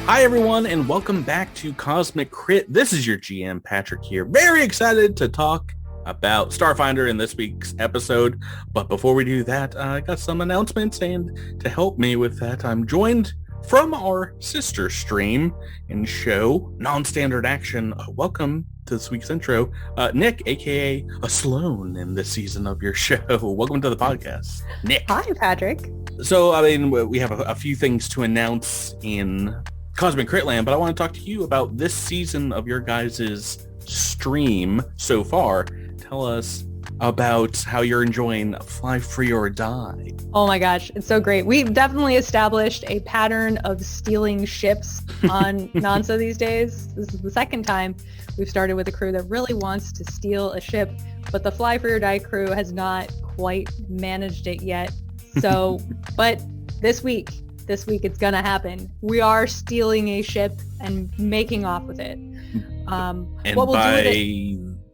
Hi everyone, and welcome back to Cosmic Crit. This is your GM, Patrick here. Very excited to talk about Starfinder in this week's episode. But before we do that, I got some announcements, and to help me with that, I'm joined from our sister stream and show, Non-Standard Action. Welcome to this week's intro, Nick, aka a Sloan in this season of your show. Welcome to the podcast, Nick. Hi, Patrick. So, we have a few things to announce in Cosmic Crit Land, but I want to talk to you about this season of your guys' stream so far. Tell us about how you're enjoying Fly Free or Die. Oh my gosh, it's so great. We've definitely established a pattern of stealing ships on Nansa these days. This is the second time we've started with a crew that really wants to steal a ship, but the Fly Free or Die crew has not quite managed it yet. So, but this week it's gonna happen. We are stealing a ship and making off with it. And what we'll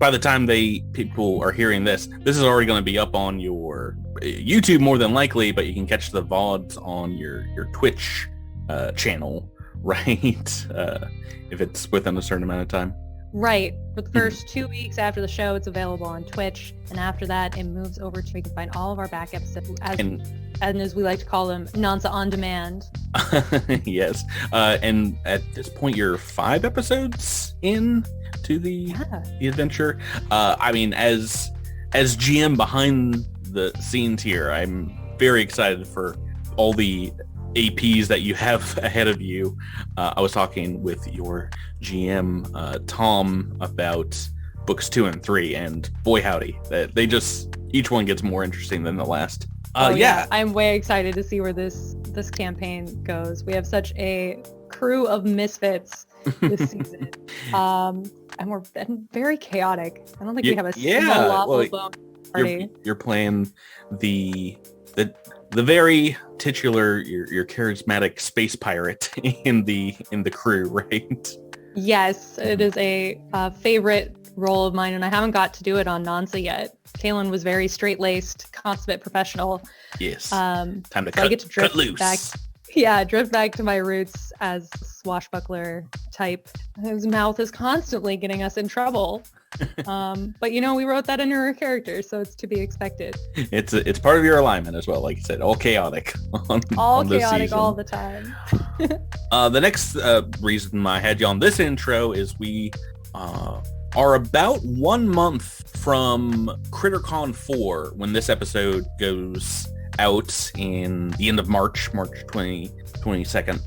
by the time people are hearing this is already going to be up on your YouTube more than likely, but you can catch the VODs on your Twitch channel, right? If it's within a certain amount of time. Right. For the first 2 weeks after the show, it's available on Twitch. And after that, it moves over to, you can find all of our back episodes, and as we like to call them, Nansa On Demand. Yes. And at this point, you're 5 episodes in to the adventure. As GM behind the scenes here, I'm very excited for all the APs that you have ahead of you. I was talking with your GM, Tom, about books 2 and 3, and boy howdy, they just, each one gets more interesting than the last. I'm way excited to see where this campaign goes. We have such a crew of misfits this season. And we're very chaotic. I don't think we have a single lawful bone party. You're playing the very titular, your charismatic space pirate in the crew, right? Yes, it is a favorite role of mine, and I haven't got to do it on Nansa yet. Kaylin was very straight-laced, consummate professional. Yes. Time to cut, I get to drift cut loose. Drift back to my roots as a swashbuckler type. His mouth is constantly getting us in trouble. But we wrote that into our character, so it's to be expected. It's part of your alignment as well, like you said, all chaotic on this season. All the time. The next reason I had you on this intro is we are about 1 month from CritterCon 4 when this episode goes out in the end of March 22nd.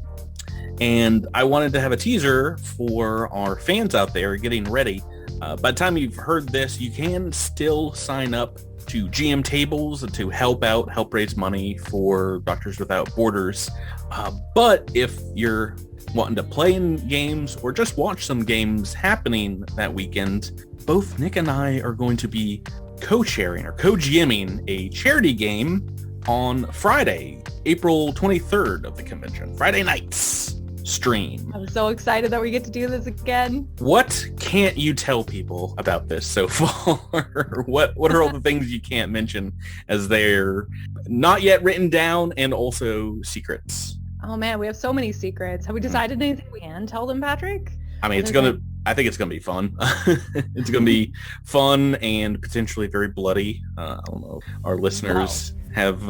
And I wanted to have a teaser for our fans out there getting ready. By the time you've heard this, you can still sign up to GM tables to help raise money for Doctors Without Borders. But if you're wanting to play in games or just watch some games happening that weekend, both Nick and I are going to be co-chairing or co-GMing a charity game on Friday, April 23rd of the convention, Friday nights stream. I'm so excited that we get to do this again. What can't you tell people about this so far? What are all the things you can't mention, as they're not yet written down and also secrets? Oh man, we have so many secrets. Have we decided anything we can tell them, Patrick? I think it's gonna be fun. It's gonna be fun and potentially very bloody. I don't know. Our listeners have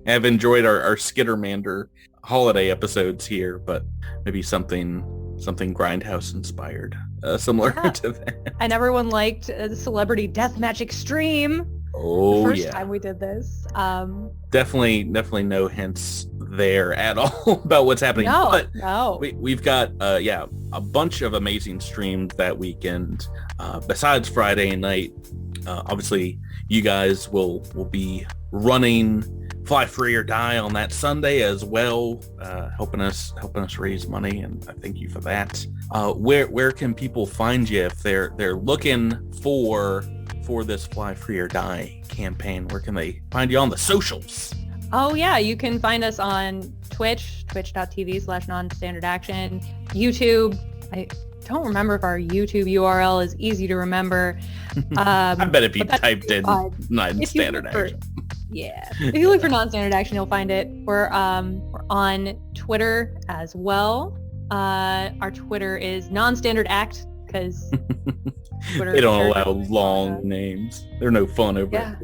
enjoyed our Skittermander holiday episodes here, but maybe something Grindhouse inspired, similar to that. And everyone liked the Celebrity Deathmatch Extreme. Oh, the first time we did this. Definitely no hints there at all about what's happening. No. We've got a bunch of amazing streams that weekend. Besides Friday night, obviously you guys will be running Fly Free or Die on that Sunday as well, helping us raise money, and I thank you for that. Where can people find you if they're looking for this Fly Free or Die campaign? Where can they find you on the socials? Oh yeah, you can find us on Twitch, twitch.tv/non-standard-action, YouTube. I don't remember if our YouTube URL is easy to remember. I bet if you typed in non-standard action. Yeah. If you look for non-standard action, you'll find it. We're on Twitter as well. Our Twitter is non-standard act because they don't allow long names. They're no fun over there.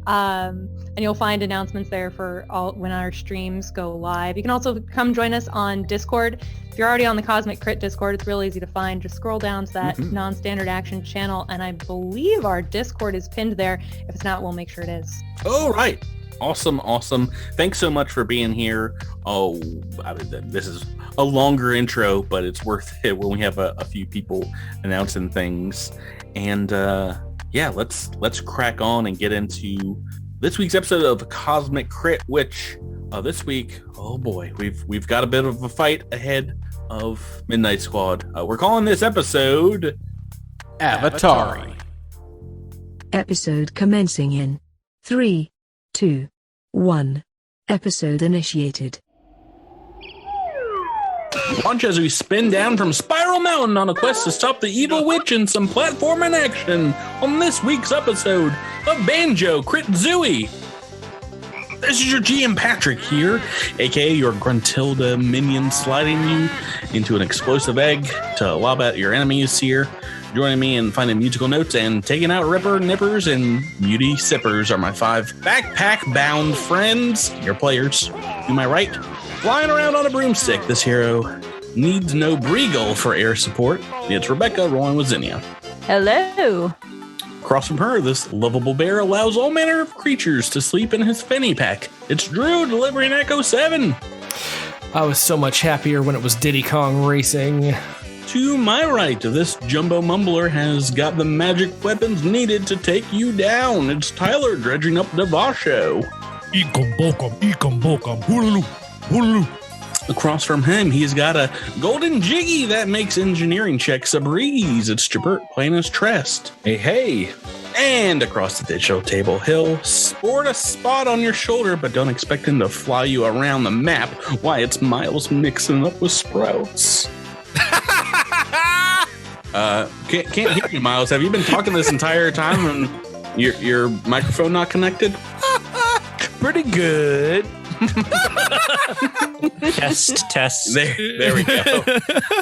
And you'll find announcements there for all when our streams go live. You can also come join us on Discord. If you're already on the Cosmic Crit Discord, it's real easy to find. Just scroll down to that non-standard action channel, and I believe our Discord is pinned there. If it's not, we'll make sure it is. Oh, right. Awesome. Thanks so much for being here. Oh, this is a longer intro, but it's worth it when we have a few people announcing things. And let's crack on and get into this week's episode of Cosmic Crit, which this week, oh boy, we've got a bit of a fight ahead of Midnight Squad. We're calling this episode Avatari. Episode commencing in 3, 2, 1. Episode initiated. Launch as we spin down from Spiral Mountain on a quest to stop the evil witch in some platforming action on this week's episode of Banjo Crit Zooey. This is your GM Patrick here, aka your Gruntilda minion, sliding you into an explosive egg to lob at your enemies here. Joining me in finding musical notes and taking out Ripper, Nippers, and Beauty Sippers are my 5 backpack-bound friends, your players. To my right, flying around on a broomstick, this hero needs no Breagle for air support. It's Rebecca rolling with Zinnia. Hello. Across from her, this lovable bear allows all manner of creatures to sleep in his fanny pack. It's Drew delivering Echo 7. I was so much happier when it was Diddy Kong Racing. To my right, this jumbo mumbler has got the magic weapons needed to take you down. It's Tyler dredging up Devasho. Across from him, he's got a golden jiggy that makes engineering checks a breeze. It's Jabert playing his Trest. Hey. And across the digital table, he'll sport a spot on your shoulder, but don't expect him to fly you around the map. Why, it's Miles mixing up with Sprouts. Can't hear you, Miles. Have you been talking this entire time and your microphone not connected? Pretty good. Test. There we go.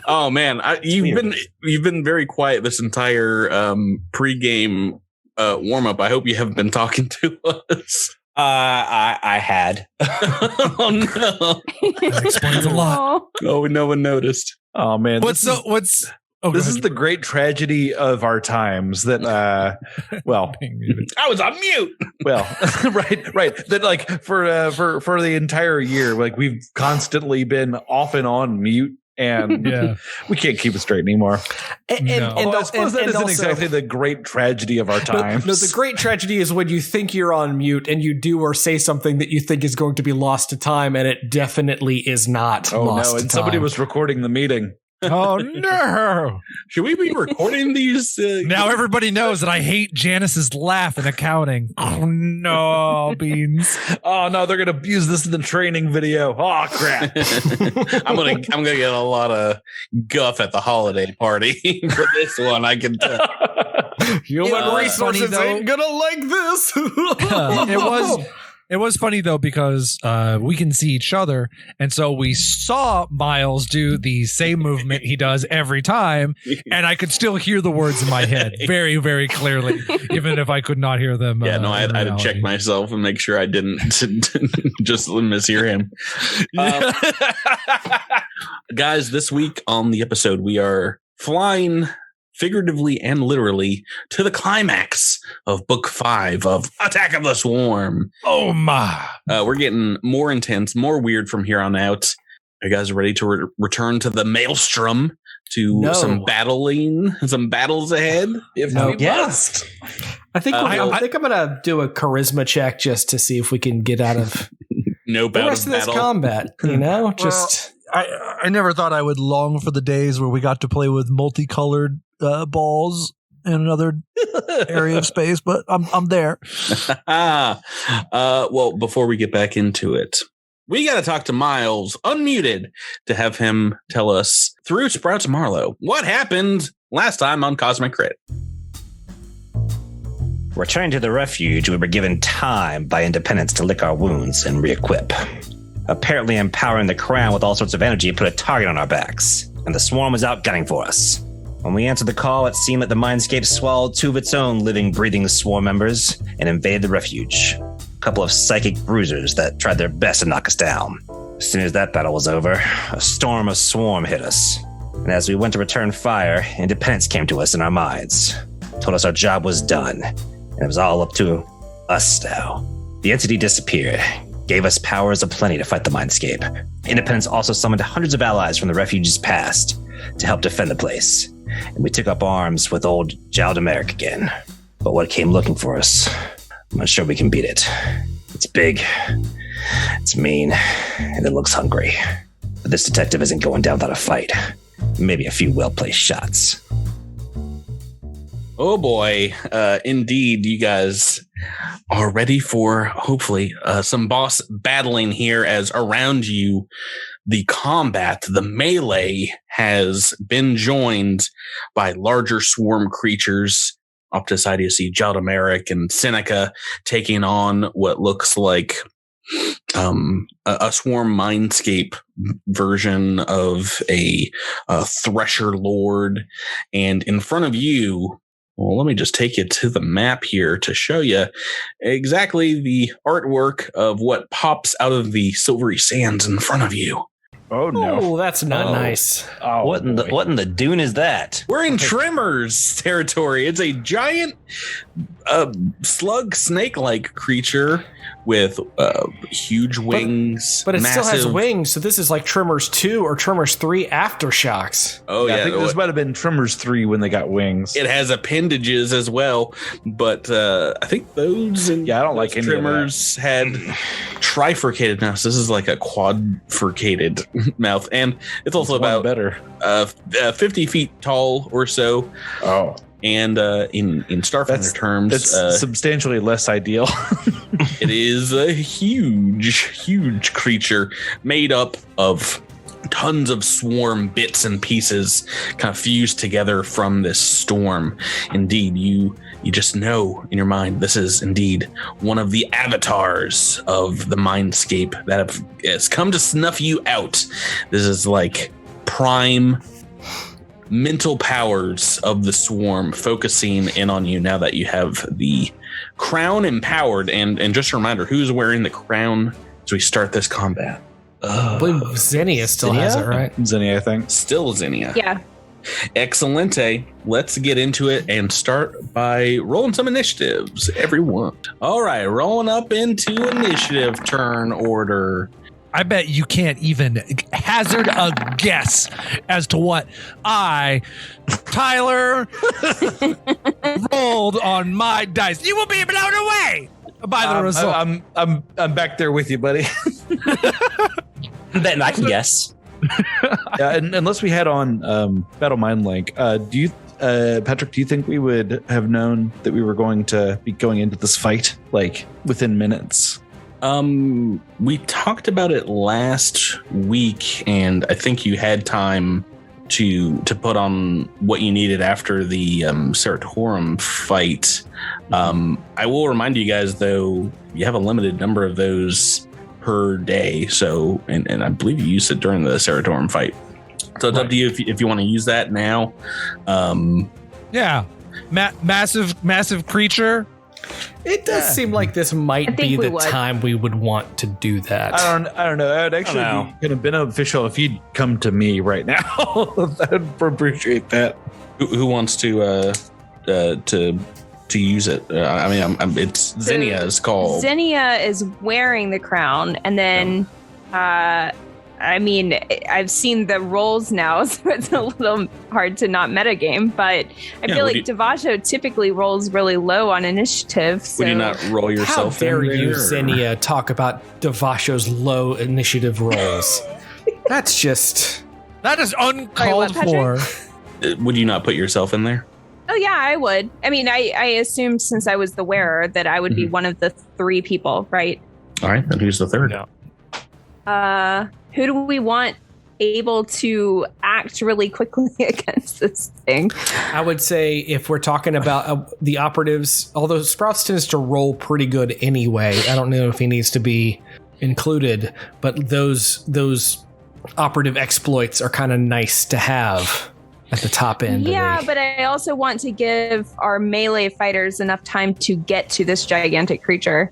Oh man, you've been very quiet this entire pregame warm up. I hope you haven't been talking to us. I had. Oh no, That explains a lot. Oh, no one noticed. Oh man, This is the great tragedy of our times that I was on mute. well right that like for the entire year, like we've constantly been off and on mute, and we can't keep it straight anymore. I suppose that isn't exactly the great tragedy of our times. No, the great tragedy is when you think you're on mute and you do or say something that you think is going to be lost to time, and it definitely is not. Oh lost no, to and somebody time. was recording the meeting. Oh no! Should we be recording these? Now everybody knows that I hate Janice's laugh in accounting. Oh no, Beans! Oh no, they're gonna use this in the training video. Oh crap! I'm gonna get a lot of guff at the holiday party for this one. I can tell. Human resources ain't gonna like this. It was funny though because we can see each other, and so we saw Miles do the same movement he does every time, and I could still hear the words in my head very, very clearly, even if I could not hear them. Yeah, no, I had to check myself and make sure I didn't just mishear him. Guys, this week on the episode, we are flying figuratively and literally to the climax of book 5 of Attack of the Swarm. Oh my! We're getting more intense, more weird from here on out. Are you guys ready to return to the maelstrom, to some battles ahead? If we must. I think I think I'm gonna do a charisma check just to see if we can get out of the rest of this combat. You know, just I never thought I would long for the days where we got to play with multicolored balls in another area of space, but I'm there. Well, before we get back into it, we got to talk to Miles, unmuted, to have him tell us through Sprouts Marlowe what happened last time on Cosmic Crit. Returning to the refuge, we were given time by Independence to lick our wounds and re-equip. apparently empowering the crown with all sorts of energy, put a target on our backs, and the swarm was out gunning for us. When we answered the call, it seemed that the mindscape swallowed 2 of its own living, breathing swarm members and invaded the refuge. A couple of psychic bruisers that tried their best to knock us down. As soon as that battle was over, a storm of swarm hit us. And as we went to return fire, independence came to us in our minds. Told us our job was done, and it was all up to us now. The entity disappeared, gave us powers aplenty to fight the mindscape. Independence also summoned hundreds of allies from the refuge's past to help defend the place. And we took up arms with old Jaldameric again. But what came looking for us, I'm not sure we can beat it. It's big, it's mean, and it looks hungry. But this detective isn't going down without a fight. Maybe a few well-placed shots. Oh boy, indeed, you guys are ready for, hopefully, some boss battling here as around you, the combat, the melee has been joined by larger swarm creatures. Off to the side, you see Jaldameric and Seneca taking on what looks like a swarm mindscape version of a Thresher Lord. And in front of you, well, let me just take you to the map here to show you exactly the artwork of what pops out of the silvery sands in front of you. Oh no, Oh, that's not nice. Oh, What in the dune is that? We're in Tremors territory. It's a giant slug snake-like creature with huge wings. But it still has massive- wings, so this is like Tremors 2 or Tremors 3 Aftershocks. Oh, yeah. I think this might have been Tremors 3 when they got wings. It has appendages as well, but I think those in I don't like any of Tremors had trifurcated mouths. This is like a quadfurcated mouth, and it's also about better. 50 feet tall or so. Oh, And in Starfinder terms, it's substantially less ideal. it is a huge creature made up of tons of swarm bits and pieces kind of fused together from this storm. Indeed, you just know in your mind this is indeed one of the avatars of the mindscape that has come to snuff you out. This is like prime mental powers of the swarm focusing in on you now that you have the crown empowered. And just a reminder, who's wearing the crown as we start this combat? I believe Xenia still has it, right? Zinni, I think. Still Xenia. Yeah. Excelente. Let's get into it and start by rolling some initiatives, everyone. All right, rolling up into initiative turn order. I bet you can't even hazard a guess as to what Tyler, rolled on my dice. You will be blown away by the result. I'm back there with you, buddy. Then I can guess. Yeah, and unless we had on Battle Mind Link, do you, Patrick? Do you think we would have known that we were going to be going into this fight like within minutes? We talked about it last week, and I think you had time to put on what you needed after the Ceratorum fight. I will remind you guys, though, you have a limited number of those per day. So, and I believe you used it during the Ceratorum fight. So it's up to you if you want to use that now. Yeah, massive creature. It does seem like this might be the time we would want to do that. I don't know. I'd actually be kind of beneficial if you'd come to me right now. I'd appreciate that. Who wants to use it? I mean, it's Xenia's call. Xenia is wearing the crown, and then, I mean, I've seen the rolls now, so it's a little hard to not metagame, but I feel like Devasho typically rolls really low on initiative. So. Would you not roll yourself? How dare you, Xenia, talk about Devasho's low initiative rolls? That is uncalled for. Would you not put yourself in there? Oh yeah, I would. I mean, I assumed since I was the wearer that I would be one of the 3 people, right? All right, then who's the third? Yeah. Who do we want able to act really quickly against this thing? I would say if we're talking about the operatives, although Sprouts tends to roll pretty good anyway, I don't know if he needs to be included, but those operative exploits are kind of nice to have at the top end. Yeah, but I also want to give our melee fighters enough time to get to this gigantic creature.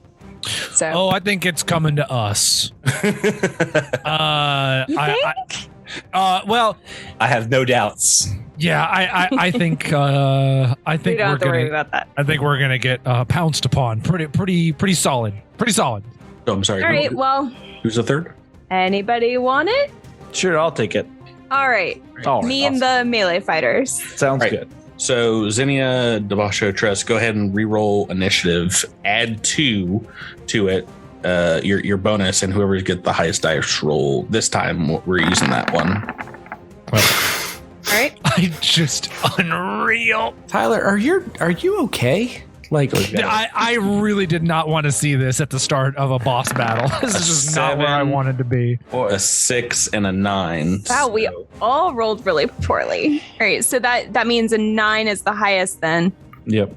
So, I think it's coming to us. you think? Well, I have no doubts. Yeah, I think I think we don't have to worry about that. I think we're gonna get pounced upon. Pretty solid. Pretty solid. Oh, I'm sorry. All right. Well, Who's the third? anybody want it? Sure, I'll take it. All right. All right, Me and the melee fighters. Sounds Right. good. So Zinnia, Devasho, Tress, go ahead and re-roll initiative. Add 2 to it, your bonus, and whoever gets the highest dice roll this time, we're using that one. All right. I just unreal. Tyler, are you okay? Like, I really did not want to see this at the start of a boss battle. This is just not where I wanted to be. A 6 and a 9. Wow, we all rolled really poorly. All right, so that means a 9 is the highest then. Yep.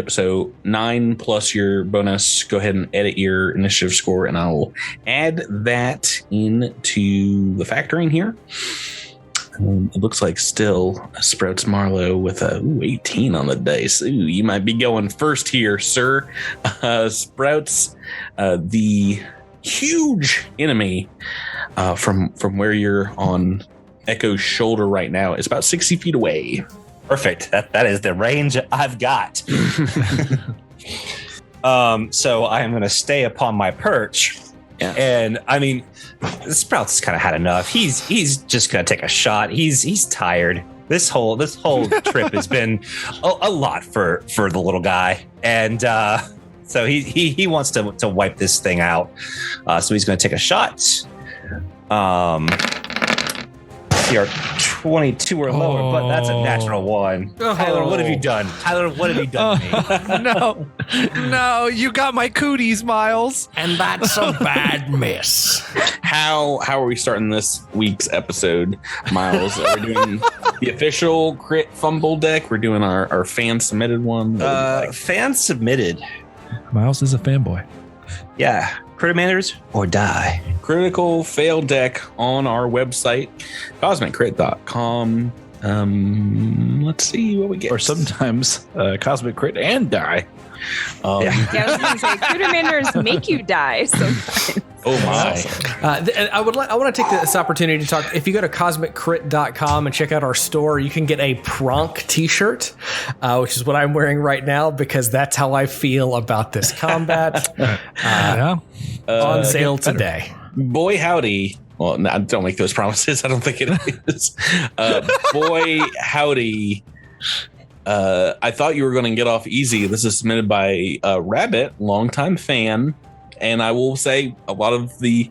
So 9 plus your bonus. Go ahead and edit your initiative score, and I will add that into the factoring here. It looks like still Sprouts Marlowe with a 18 on the dice. Ooh, you might be going first here, sir. Sprouts, the huge enemy from where you're on Echo's shoulder right now is about 60 feet away. Perfect. That is the range I've got. So I am going to stay upon my perch. Yeah. And I mean, Sprouts kind of had enough. He's just going to take a shot. He's tired. This whole trip has been a lot for the little guy. And so he wants to wipe this thing out. So he's going to take a shot. You're 22 or lower, but that's a natural 1. Tyler, what have you done? Tyler, what have you done to me? No, you got my cooties, Miles. and that's a bad miss. How are we starting this week's episode, Miles? Are we doing the official crit fumble deck? We're doing our fan submitted one. Fan submitted. Miles is a fanboy. Yeah. Critimanders or die. Critical fail deck on our website, cosmiccrit.com. Let's see what we get. Or sometimes Cosmic Crit and die. Yeah, I was going to say, Critimanders make you die sometimes. Oh my! I want to take this opportunity to talk. If you go to cosmiccrit.com and check out our store, you can get a Pronk t-shirt, which is what I'm wearing right now because that's how I feel about this combat. On sale today. Boy howdy. Well, no, don't make those promises. I don't think it is. Boy howdy. I thought you were going to get off easy. This is submitted by Rabbit, longtime fan. And I will say a lot of the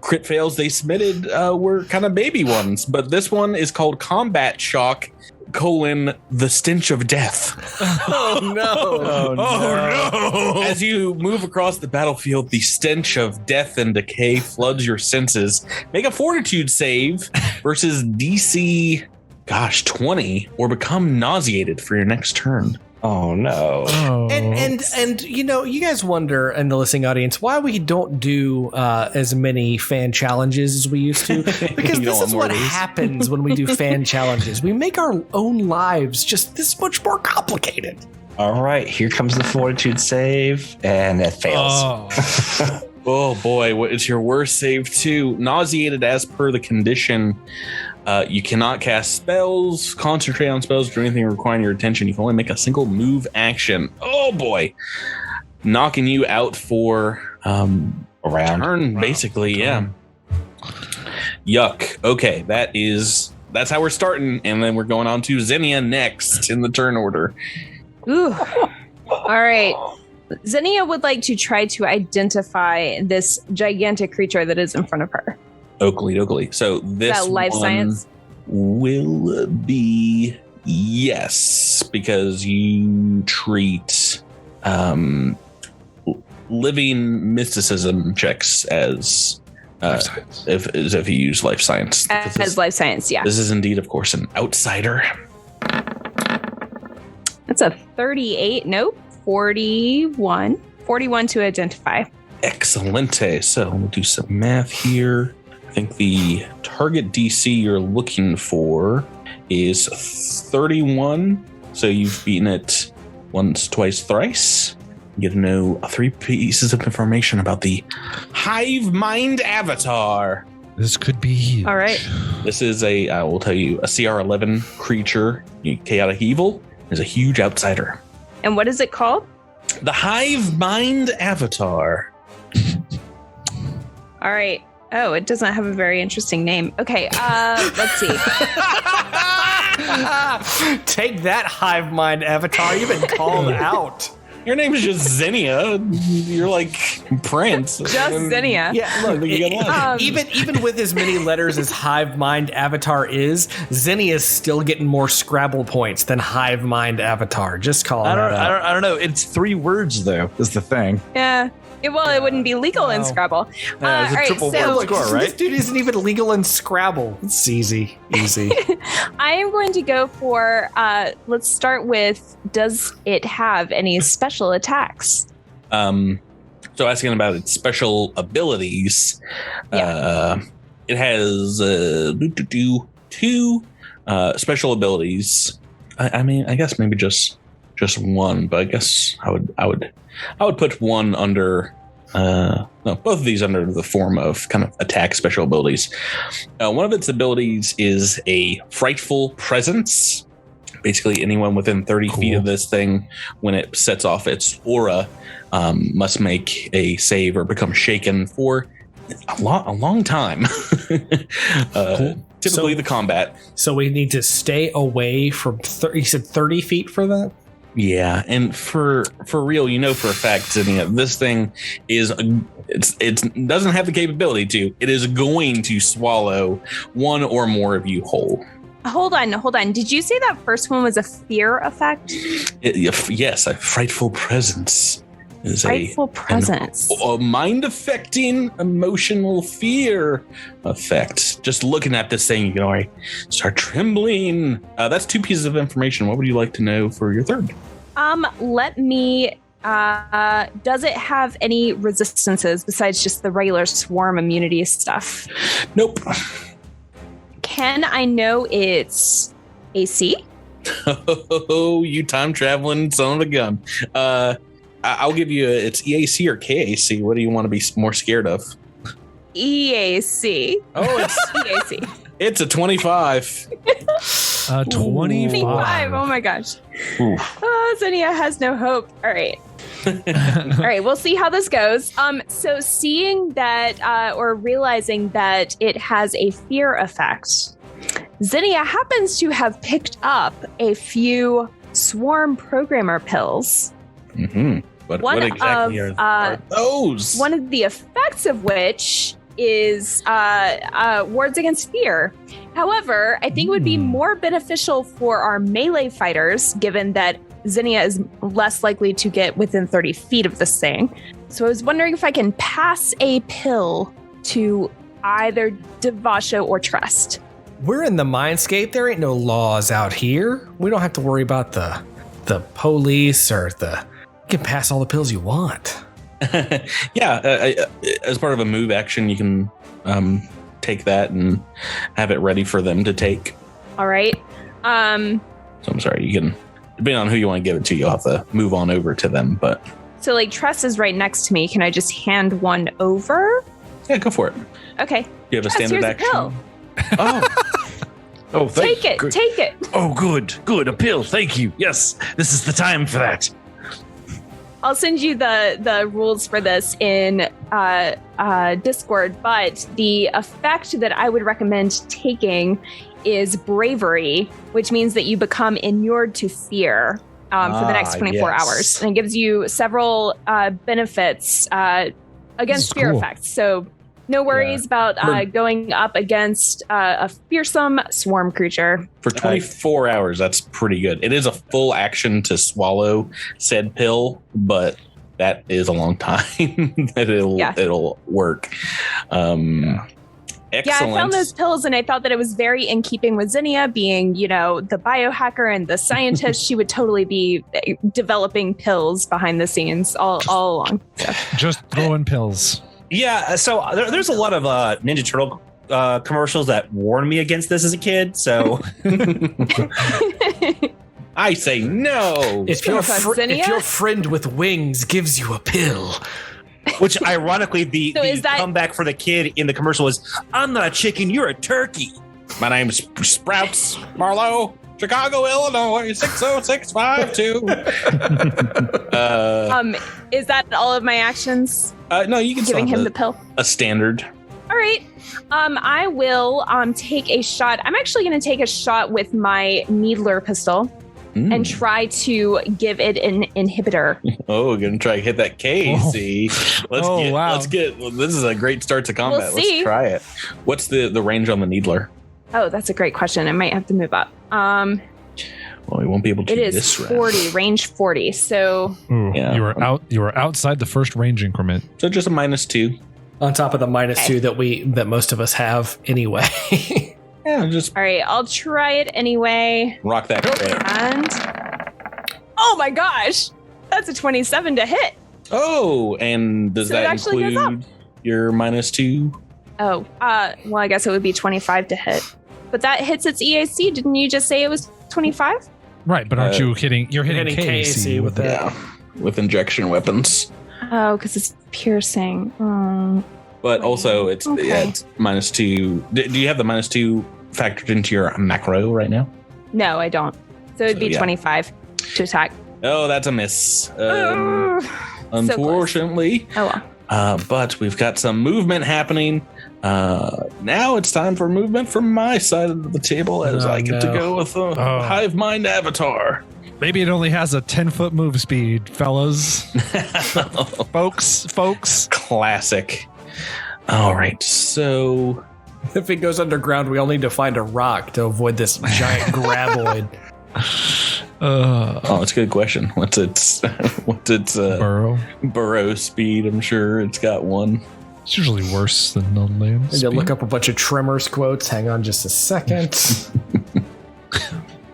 crit fails they submitted were kind of baby ones. But this one is called Combat Shock, the stench of death. Oh, no. Oh, no. As you move across the battlefield, the stench of death and decay floods your senses. Make a fortitude save versus DC, 20, or become nauseated for your next turn. Oh no! And you know, you guys wonder in the listening audience why we don't do as many fan challenges as we used to, because this is what happens when we do fan challenges. We make our own lives just this much more complicated. All right, here comes the fortitude save, and it fails. Oh boy, it's your worst save too. Nauseated as per the condition. You cannot cast spells, concentrate on spells, do anything requiring your attention. You can only make a single move action. Oh boy. Knocking you out for a turn, basically, yeah. Yuck. Okay, that's how we're starting, and then we're going on to Xenia next in the turn order. Ooh. All right. Xenia would like to try to identify this gigantic creature that is in front of her. Oakley. So this is that life science will be yes, because you treat living mysticism checks as if you use life science. As life science, yeah. This is indeed, of course, an outsider. That's a 38. Nope. 41. 41 to identify. Excellente. So we'll do some math here. I think the target DC you're looking for is 31. So you've beaten it once, twice, thrice. You get to know 3 pieces of information about the Hivemind Avatar. This could be huge. All right. This is I will tell you, a CR11 creature, chaotic evil, is a huge outsider. And what is it called? The Hivemind Avatar. All right. Oh, it doesn't have a very interesting name. Okay, let's see. Take that, Hivemind Avatar. You've been called out. Your name is just Xenia. You're like Prince. Just Xenia. Yeah, look, even with as many letters as Hivemind Avatar is, Xenia is still getting more Scrabble points than Hivemind Avatar. Just call it out. I don't know. It's 3 words, though, is the thing. Yeah. It wouldn't be legal in Scrabble. It's a triple word score, right? This dude isn't even legal in Scrabble. It's easy. I am going to go for, let's start with, does it have any special attacks? So asking about its special abilities, it has 2 special abilities. I mean, I guess maybe just one, but I guess I would put one under both of these under the form of kind of attack special abilities. One of its abilities is a frightful presence. Basically, anyone within 30 feet of this thing, when it sets off its aura, must make a save or become shaken for a long time. Typically, the combat. So we need to stay away from. You said 30 feet for that. Yeah, and for real, you know for a fact, Xenia, this thing is it doesn't have the capability to. It is going to swallow one or more of you whole. Hold on. Did you say that first one was a fear effect? Yes, a frightful presence is frightful presence. A mind-affecting emotional fear effect. Just looking at this thing, you can already start trembling. That's 2 pieces of information. What would you like to know for your third? Let me. Does it have any resistances besides just the regular swarm immunity stuff? Nope. Can I know its AC? Oh, you time traveling son of a gun. I'll give you its EAC or KAC. What do you want to be more scared of? EAC. Oh, it's EAC. It's a 25. 25. Oh my gosh. Oh, Xenia has no hope. All right. All right, we'll see how this goes. So seeing that or realizing that it has a fear effect, Xenia happens to have picked up a few swarm programmer pills. Mm-hmm. What exactly are those? One of the effects of which is wards against fear. However, I think it would be more beneficial for our melee fighters, given that Xenia is less likely to get within 30 feet of this thing. So I was wondering if I can pass a pill to either Devasho or Trust. We're in the Mindscape. There ain't no laws out here. We don't have to worry about the police or the... You can pass all the pills you want. Yeah, as part of a move action, you can take that and have it ready for them to take. All right. So I'm sorry, you can, depending on who you want to give it to, you'll have to move on over to them. But so, like, Tress is right next to me. Can I just hand one over? Yeah, go for it. Okay. Do you have a Tress, standard here's action? A pill. Oh, take it. Take it. Oh, good. A pill. Thank you. Yes, this is the time for that. I'll send you the rules for this in Discord, but the effect that I would recommend taking is bravery, which means that you become inured to fear for the next 24 hours. And it gives you several benefits against fear effects. So no worries about going up against a fearsome swarm creature. For 24 hours, that's pretty good. It is a full action to swallow said pill, but that is a long time that it'll work. Excellent. Yeah, I found those pills and I thought that it was very in keeping with Zinnia being, the biohacker and the scientist. She would totally be developing pills behind the scenes all along. So. Just throwing pills. Yeah, so there's a lot of Ninja Turtle commercials that warned me against this as a kid, so... I say no. If your friend with wings gives you a pill... Which, ironically, the comeback for the kid in the commercial was, I'm not a chicken, you're a turkey. My name's Sprouts Marlowe, Chicago, Illinois, 60652. Is that all of my actions? No, you can giving him the pill. A standard. All right. I will take a shot. I'm actually going to take a shot with my Needler pistol. And try to give it an inhibitor. Oh, we're gonna try to hit that K. See, let's get. Well, this is a great start to combat. We'll see. Let's try it. What's the range on the Needler? Oh, that's a great question. I might have to move up. Well, we won't be able to. It is 40, range 40. So yeah, you were outside the first range increment. So just a -2 on top of the -2 that most of us have anyway. Yeah, just all right. I'll try it anyway. Rock that crit. And oh my gosh, that's a 27 to hit. Oh, and does that include your -2? Oh, well, I guess it would be 25 to hit, but that hits its EAC. Didn't you just say it was 25? Right, but aren't you hitting? You're hitting KAC with that. Yeah, with injection weapons. Oh, because it's piercing. But also, it's -2. Do you have the -2 factored into your macro right now? No, I don't. So it'd be 25 to attack. Oh, that's a miss. Unfortunately. So well. But we've got some movement happening. Now it's time for movement from my side of the table as I get to go with a Hivemind avatar. Maybe it only has a 10-foot move speed, fellas. folks. Classic. All right, so if it goes underground, we all need to find a rock to avoid this giant graboid. It's a good question. What's its burrow speed? I'm sure it's got one. It's usually worse than no land. Maybe I'll look up a bunch of Tremors quotes. Hang on just a second.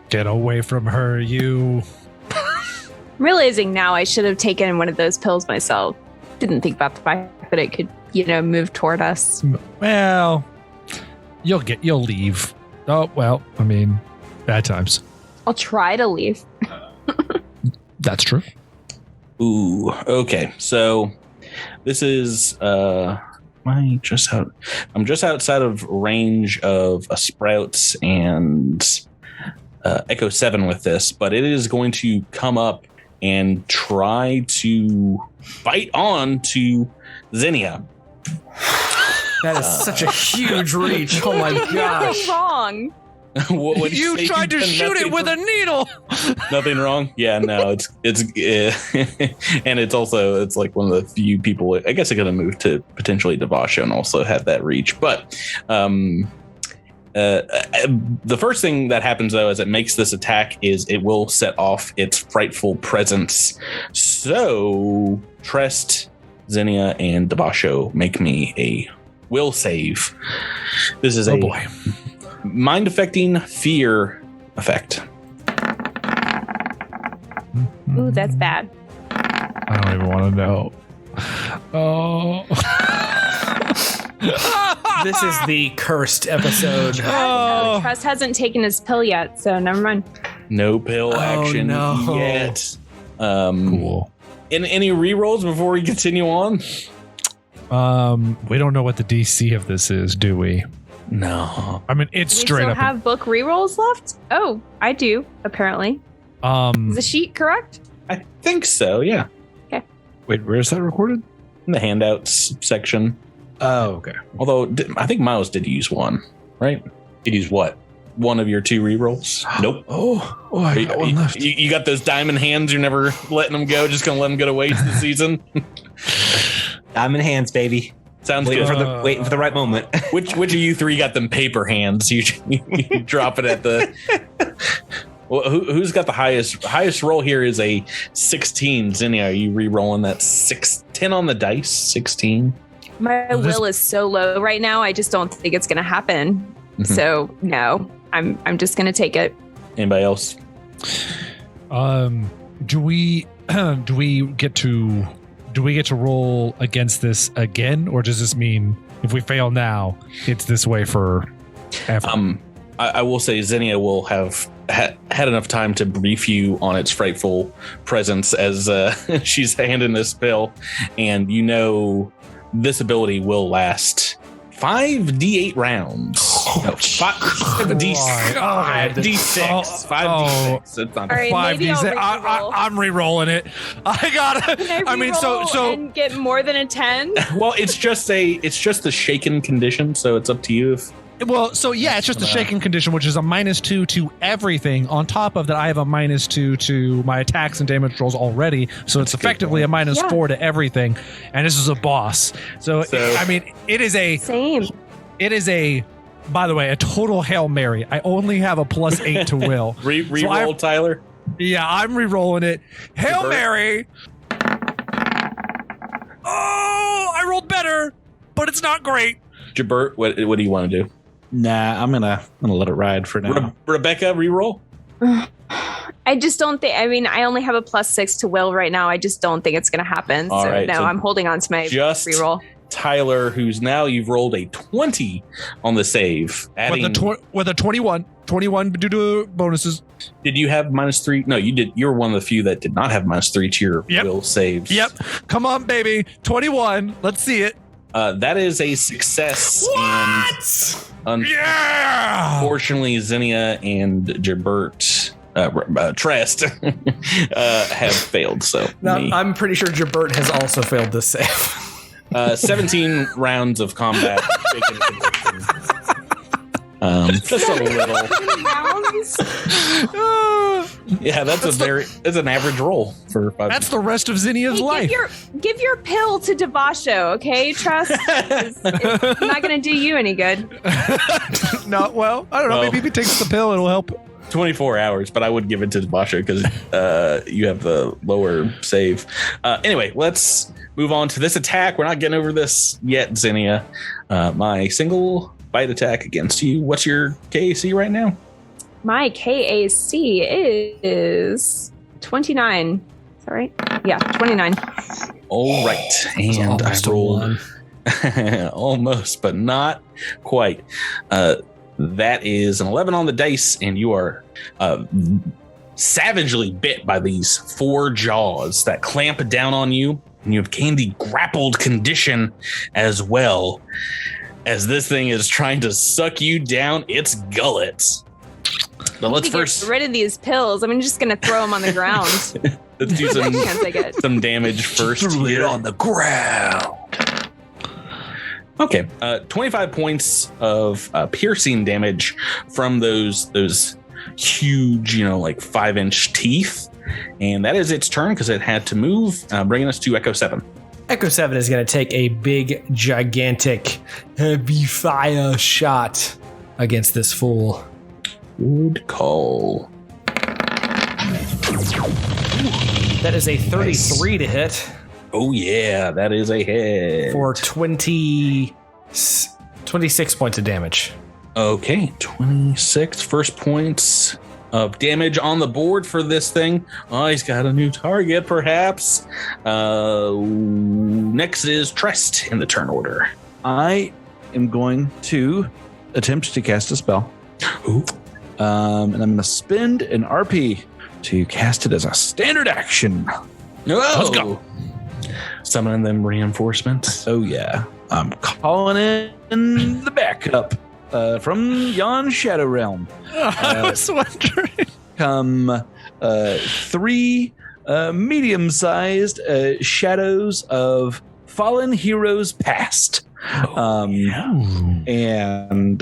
Get away from her, you. I'm realizing now I should have taken one of those pills myself. Didn't think about the fact that it could, move toward us. Well, you'll leave. Oh, well, I mean, bad times. I'll try to leave. That's true. Ooh, okay. So this is I'm just outside of range of a Sprouts and Echo 7 with this, but it is going to come up and try to bite on to Zinnia. That is such a huge reach. Oh my gosh. Nothing wrong. What you tried to shoot it with a needle. Nothing wrong. Yeah, no, it's and it's like one of the few people. I guess I could have moved to potentially Devasho and also had that reach. But the first thing that happens though, as it makes this attack, is it will set off its frightful presence. So Trest, Zinnia, and Devasho make me a will save. This is mind affecting fear effect. Ooh, that's bad. I don't even want to know. Oh. This is the cursed episode. Trust hasn't taken his pill yet, so never mind. No pill action yet. Cool. Any rerolls before we continue on? We don't know what the DC of this is, do we? No. I mean, it's straight up. Do you still have book rerolls left? Oh, I do, apparently. Is the sheet correct? I think so, yeah. Okay. Wait, where is that recorded? In the handouts section. Oh, okay. Although, I think Miles did use one, right? Did use what? One of your 2 rerolls? Nope. I got one left. You got those diamond hands, you're never letting them go, just gonna let them go to waste this season? Diamond hands, baby. Sounds good. Waiting for the right moment. Which of you 3 got them paper hands? You drop it at the... Well, who's got the highest roll here is a 16. Zinnia, are you re-rolling that 10 on the dice? 16? My will is so low right now. I just don't think it's going to happen. Mm-hmm. So no, I'm just going to take it. Anybody else? Do we get to roll against this again, or does this mean if we fail now, it's this way for ever? I will say Zinnia will have had enough time to brief you on its frightful presence as she's handing this pill, and you know this ability will last 5d8 rounds. No, 5d6. 5d6. It's not right, 5d6. I'm re-rolling it. I gotta. I mean, so and get more than a 10. Well, it's just the shaken condition, so it's up to you if. Well, so yeah, it's just a shaken condition, which is a -2 to everything. On top of that, I have a -2 to my attacks and damage rolls already, so it's effectively a -4 to everything. And this is a boss, so I mean, it is a same. It is a, by the way, a total Hail Mary. I only have a +8 to will. Reroll, Tyler. Yeah, I'm re-rolling it. Hail Mary. Oh, I rolled better, but it's not great. Jabert, what do you want to do? Nah, I'm gonna let it ride for now. Rebecca, reroll. I just don't think. I mean, I only have a +6 to will right now. I just don't think it's going to happen. All so right, no, so I'm holding on to my reroll. Tyler, who's now you've rolled a 20 on the save, with a 21 due to bonuses. Did you have -3? No, you did. You were one of the few that did not have -3 to your will saves. Yep. Come on, baby. 21. Let's see it. That is a success. What? Yeah! Unfortunately, Zinnia and Jabert, Trest, have failed. So I'm pretty sure Jabert has also failed this save. 17 rounds of combat. Just a little. Yeah, that's an average roll for 5. That's the rest of Zinnia's life. Give your pill to Devasho, okay? Trust. It's not going to do you any good. No, well, I don't know. Maybe if he takes the pill, it'll help. 24 hours, but I would give it to Devasho because you have the lower save. Anyway, let's move on to this attack. We're not getting over this yet, Zinnia. My single bite attack against you. What's your KAC right now? My KAC is 29. Is that right? Yeah, 29. All right. And I rolled almost, but not quite. That is an 11 on the dice, and you are savagely bit by these 4 jaws that clamp down on you, and you have gained the grappled condition as well, as this thing is trying to suck you down its gullets. But let's first get rid of these pills. I'm just going to throw them on the ground. Let's do some damage first. Threw it on the ground. Okay, 25 points of piercing damage from those huge, like 5-inch teeth, and that is its turn because it had to move, bringing us to Echo 7. Echo 7 is going to take a big, gigantic, heavy fire shot against this fool. Good call. That is a 33 to hit. Oh yeah, that is a hit. For 26 points of damage. Okay, 26 first points of damage on the board for this thing. Oh, he's got a new target, perhaps. Next is Trest in the turn order. I am going to attempt to cast a spell. Ooh. And I'm going to spend an RP to cast it as a standard action. Let's go. Summoning them reinforcements. Oh, yeah. I'm calling in the backup from yon Shadow Realm. I was wondering. Come 3 medium-sized shadows of fallen heroes past. And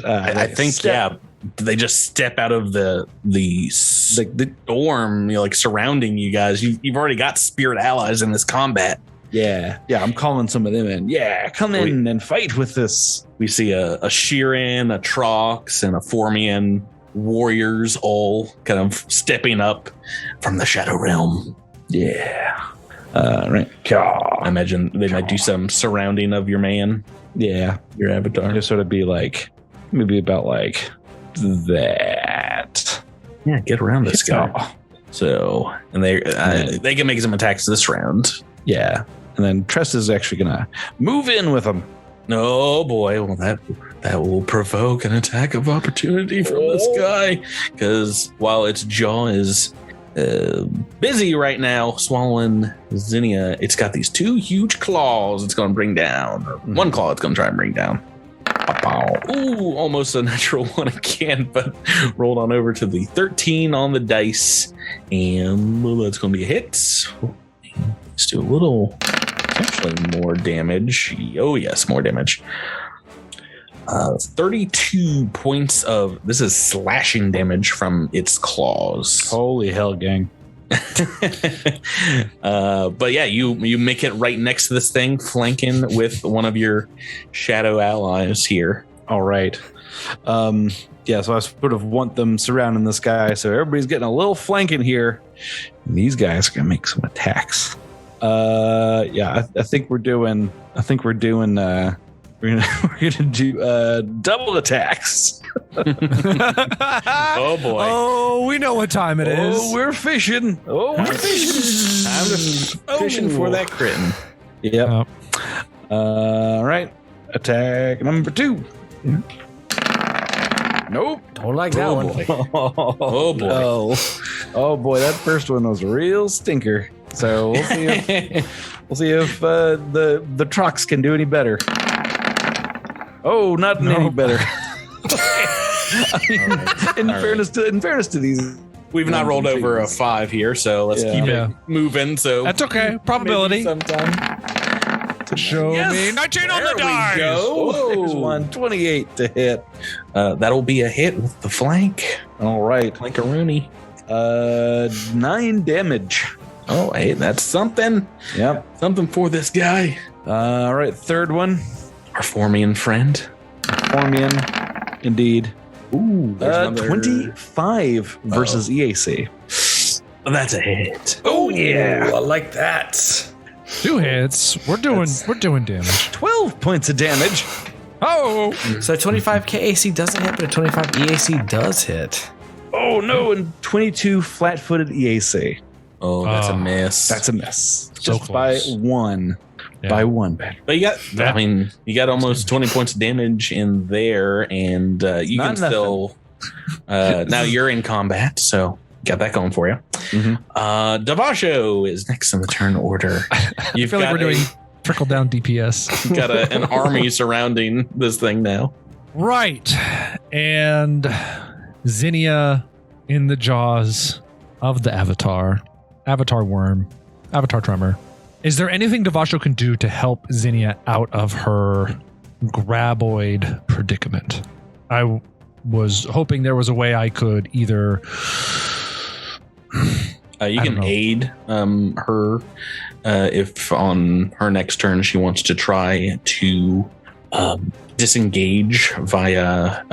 I think, they just step out of the storm, surrounding you guys. You've already got spirit allies in this combat. Yeah, I'm calling some of them in. Yeah, come in and fight with us. We see a Sheeran, a Trox, and a Formian warriors all kind of stepping up from the Shadow Realm. Yeah. Right. I imagine they might do some surrounding of your man. Yeah. Your avatar. Just sort of be like, maybe about like that. Yeah, get around this guy. So, and they can make some attacks this round. Yeah. And then Tress is actually going to move in with him. Oh boy, well that will provoke an attack of opportunity from this guy. Because while its jaw is busy right now swallowing Zinnia, it's got these 2 huge claws it's going to bring down. Or one claw it's going to try and bring down. Ooh, almost a natural one again, but rolled on over to the 13 on the dice. And that's going to be a hit. Let's do a little, actually more damage. Oh yes, more damage. 32 points of, this is slashing damage from its claws. Holy hell, gang. But yeah, you make it right next to this thing, flanking with one of your shadow allies here. All right. Yeah, so I sort of want them surrounding this guy, so everybody's getting a little flanking here. And these guys are gonna make some attacks. Yeah, I think we're doing we're gonna do double attacks. Oh boy. Oh, we know what time it is. Oh, we're fishing. Oh, we're fishing. I'm just fishing for that critting. Yep. All right. Attack number 2. Yeah. Nope. Don't like that one. Boy. Oh boy. Oh boy, that first one was a real stinker. So we'll see if the trucks can do any better. Oh, not any better. I mean, in fairness to these, we've not rolled over a 5 here, so let's keep it moving. So that's okay. Probability. Sometime. Show me 19 on the dice. There's one 28 to hit. That'll be a hit with the flank. All right, Flankaroonie. 9 damage. Oh, hey, that's something. Yep, something for this guy. All right, third one. Our Formian friend. Formian, indeed. Ooh, 25 versus EAC. That's a hit. Oh yeah, I like that. 2 hits. We're doing damage. 12 points of damage. Oh, so 25 KAC doesn't hit, but a 25 EAC does hit. Oh no, and 22 flat-footed EAC. Oh, that's a miss. That's a miss. So just by close. 1. Yeah. By 1, Patrick. But you got almost 20 points of damage in there, and you Not can still. Now you're in combat, so got that going for you. Davasho is next in the turn order. You feel like we're doing trickle down DPS. Got an army surrounding this thing now. Right, and Zinnia in the jaws of the Avatar worm, Avatar tremor. Is there anything Davasho can do to help Zinnia out of her graboid predicament? I was hoping there was a way I could either... You can aid her if on her next turn she wants to try to disengage via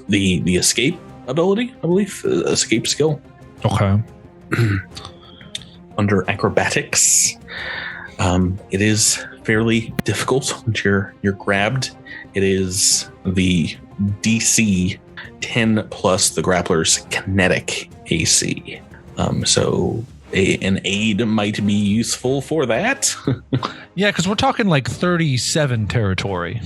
the escape ability, I believe, escape skill. Okay. Under acrobatics, it is fairly difficult once you're grabbed. It is the DC 10 plus the grappler's kinetic AC. So an aid might be useful for that. Yeah, because we're talking like 37 territory.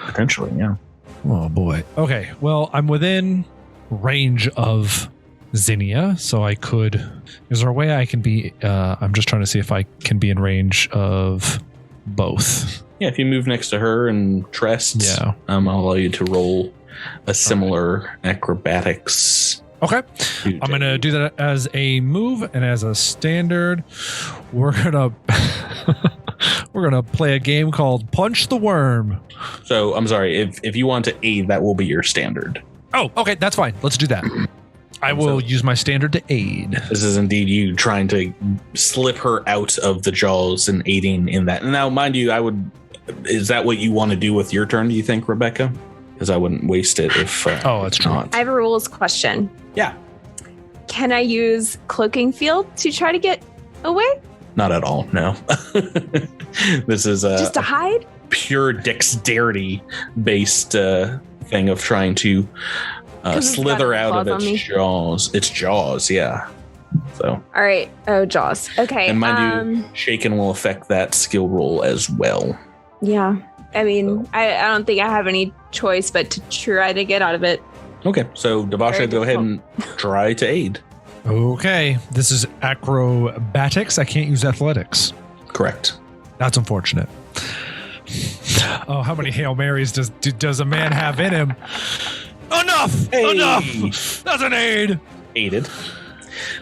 Potentially, yeah. Oh boy. Okay, well, I'm within range of Zinnia, so I could... Is there a way I can be... I'm just trying to see if I can be in range of both. Yeah, if you move next to her and Trest, I'll allow you to roll a similar acrobatics. Okay. I'm going to do that as a move, and as a standard, we're going to play a game called Punch the Worm. So, I'm sorry, if you want to aid, that will be your standard. Oh, okay, that's fine. Let's do that. I will use my standard to aid. This is indeed you trying to slip her out of the jaws and aiding in that. Now, mind you, is that what you want to do with your turn, do you think, Rebecca? Because I wouldn't waste it if that's true. I have a rules question. Yeah. Can I use Cloaking Field to try to get away? Not at all, no. This is just to hide? Pure dexterity-based thing of trying to slither out of its jaws. Its jaws, yeah. So. All right. Oh, jaws. Okay. And mind you, shaken will affect that skill roll as well. Yeah. I mean, I don't think I have any choice but to try to get out of it. Okay. So, Devasha, go ahead and try to aid. Okay. This is acrobatics. I can't use athletics. Correct. That's unfortunate. Oh, how many Hail Marys does a man have in him? Enough! Hey. Enough! That's an aid! Aided.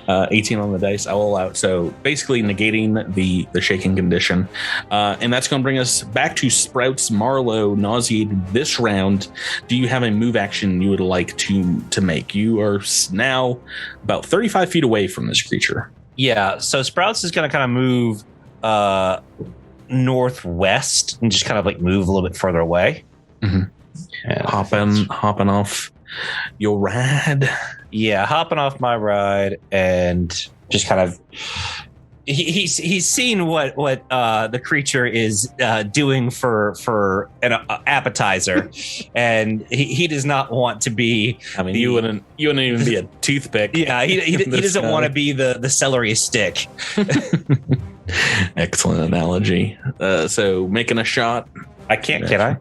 18 on the dice. I will allow it. So basically negating the shaking condition. And that's going to bring us back to Sprouts. Marlowe, nauseated this round. Do you have a move action you would like to make? You are now about 35 feet away from this creature. Yeah, so Sprouts is going to kind of move northwest and just kind of like move a little bit further away. Mm-hmm. Hopping off your ride. Yeah, hopping off my ride and just kind of he's seen what the creature is doing for an appetizer, and he does not want to be. I mean, you wouldn't even be a toothpick. Yeah, he doesn't want to be the celery stick. Excellent analogy. So making a shot. I can't. Can I?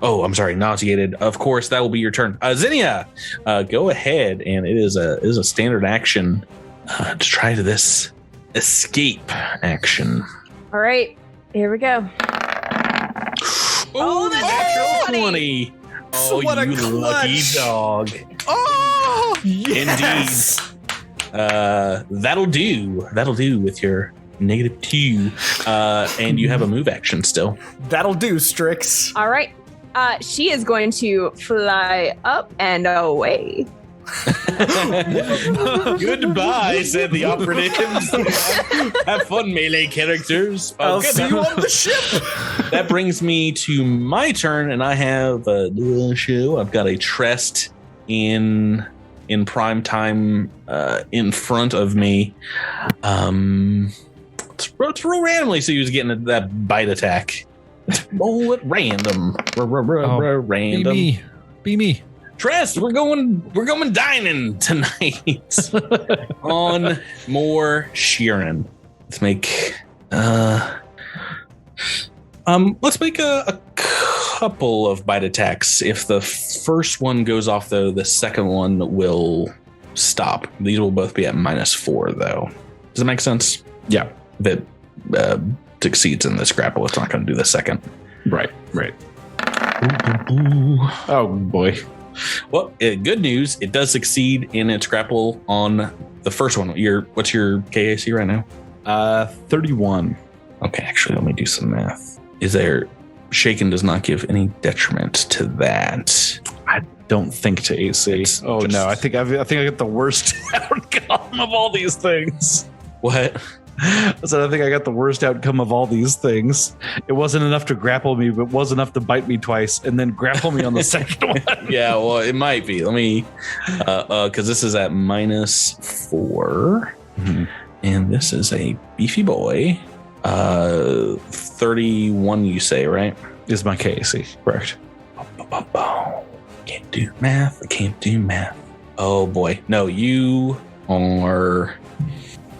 Oh, I'm sorry. Nauseated. Of course, that will be your turn. Zinnia, go ahead, and it is a standard action to try to this escape action. All right, here we go. Oh, that's natural 20. Oh, what you a lucky dog. Oh, yes. Indeed. That'll do with your -2. And you have a move action still. That'll do, Strix. All right. She is going to fly up and away. Goodbye, said the operatives. Have fun, melee characters. I'll see you on the ship. That brings me to my turn, and I have a show. I've got a Trest in prime time in front of me. Let's roll randomly, so he was getting that bite attack. Roll it random. Random. Be me. Trest, we're going dining tonight on more Sheeran. Let's make a couple of bite attacks. If the first one goes off, though, the second one will stop. These will both be at -4, though. Does that make sense? Yeah. If it succeeds in this grapple, it's not going to do the second. Right. Oh boy. Well, good news. It does succeed in its grapple on the first one. What's your KAC right now? 31. Okay, actually, let me do some math. Shaken does not give any detriment to that. I don't think to AC. No, I think I got the worst outcome of all these things. What? I said I think I got the worst outcome of all these things. It wasn't enough to grapple me, but was enough to bite me twice and then grapple me on the second one. Yeah, well, it might be. Let me, because this is at -4, and this is a beefy boy. 31, you say, right? Is my KAC correct? Can't do math. I can't do math. Oh boy, no, you are.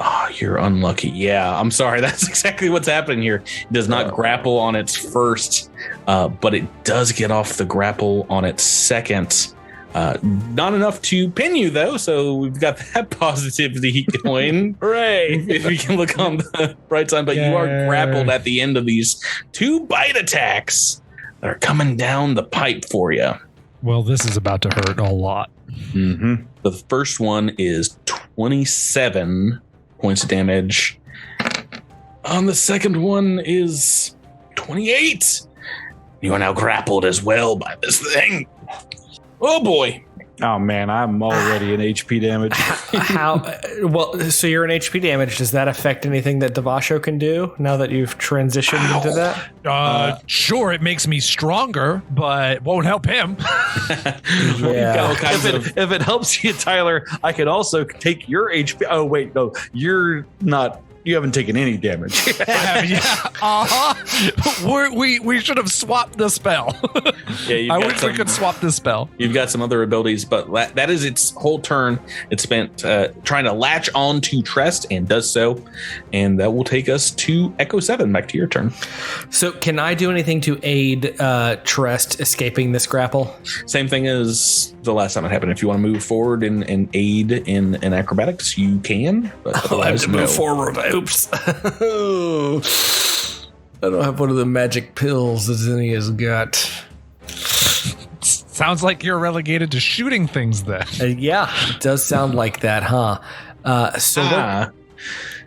Oh, you're unlucky. Yeah, I'm sorry. That's exactly what's happening here. It does not grapple on its first, but it does get off the grapple on its second. Not enough to pin you, though, so we've got that positivity going. Hooray! If you can look on the right side, but you are grappled at the end of these 2 bite attacks that are coming down the pipe for you. Well, this is about to hurt a lot. Mm-hmm. The first one is 27 points of damage. The second one is 28. You are now grappled as well by this thing. Oh boy. Oh man, I'm already in HP damage. So you're in HP damage. Does that affect anything that Devasho can do now that you've transitioned into that? Sure, it makes me stronger, but won't help him. Yeah. If it helps you, Tyler, I could also take your HP. Oh wait, no, you're not haven't taken any damage. We should have swapped the spell. Yeah, I wish we could swap the spell. You've got some other abilities, but that is its whole turn. It's spent trying to latch on to Trest and does so. And that will take us to Echo 7. Back to your turn. So can I do anything to aid Trest escaping this grapple? Same thing as the last time it happened. If you want to move forward and aid in acrobatics, you can. But I have to move forward. Oops. I don't have one of the magic pills that Zinni has got. Sounds like you're relegated to shooting things then. Yeah, it does sound like that, huh?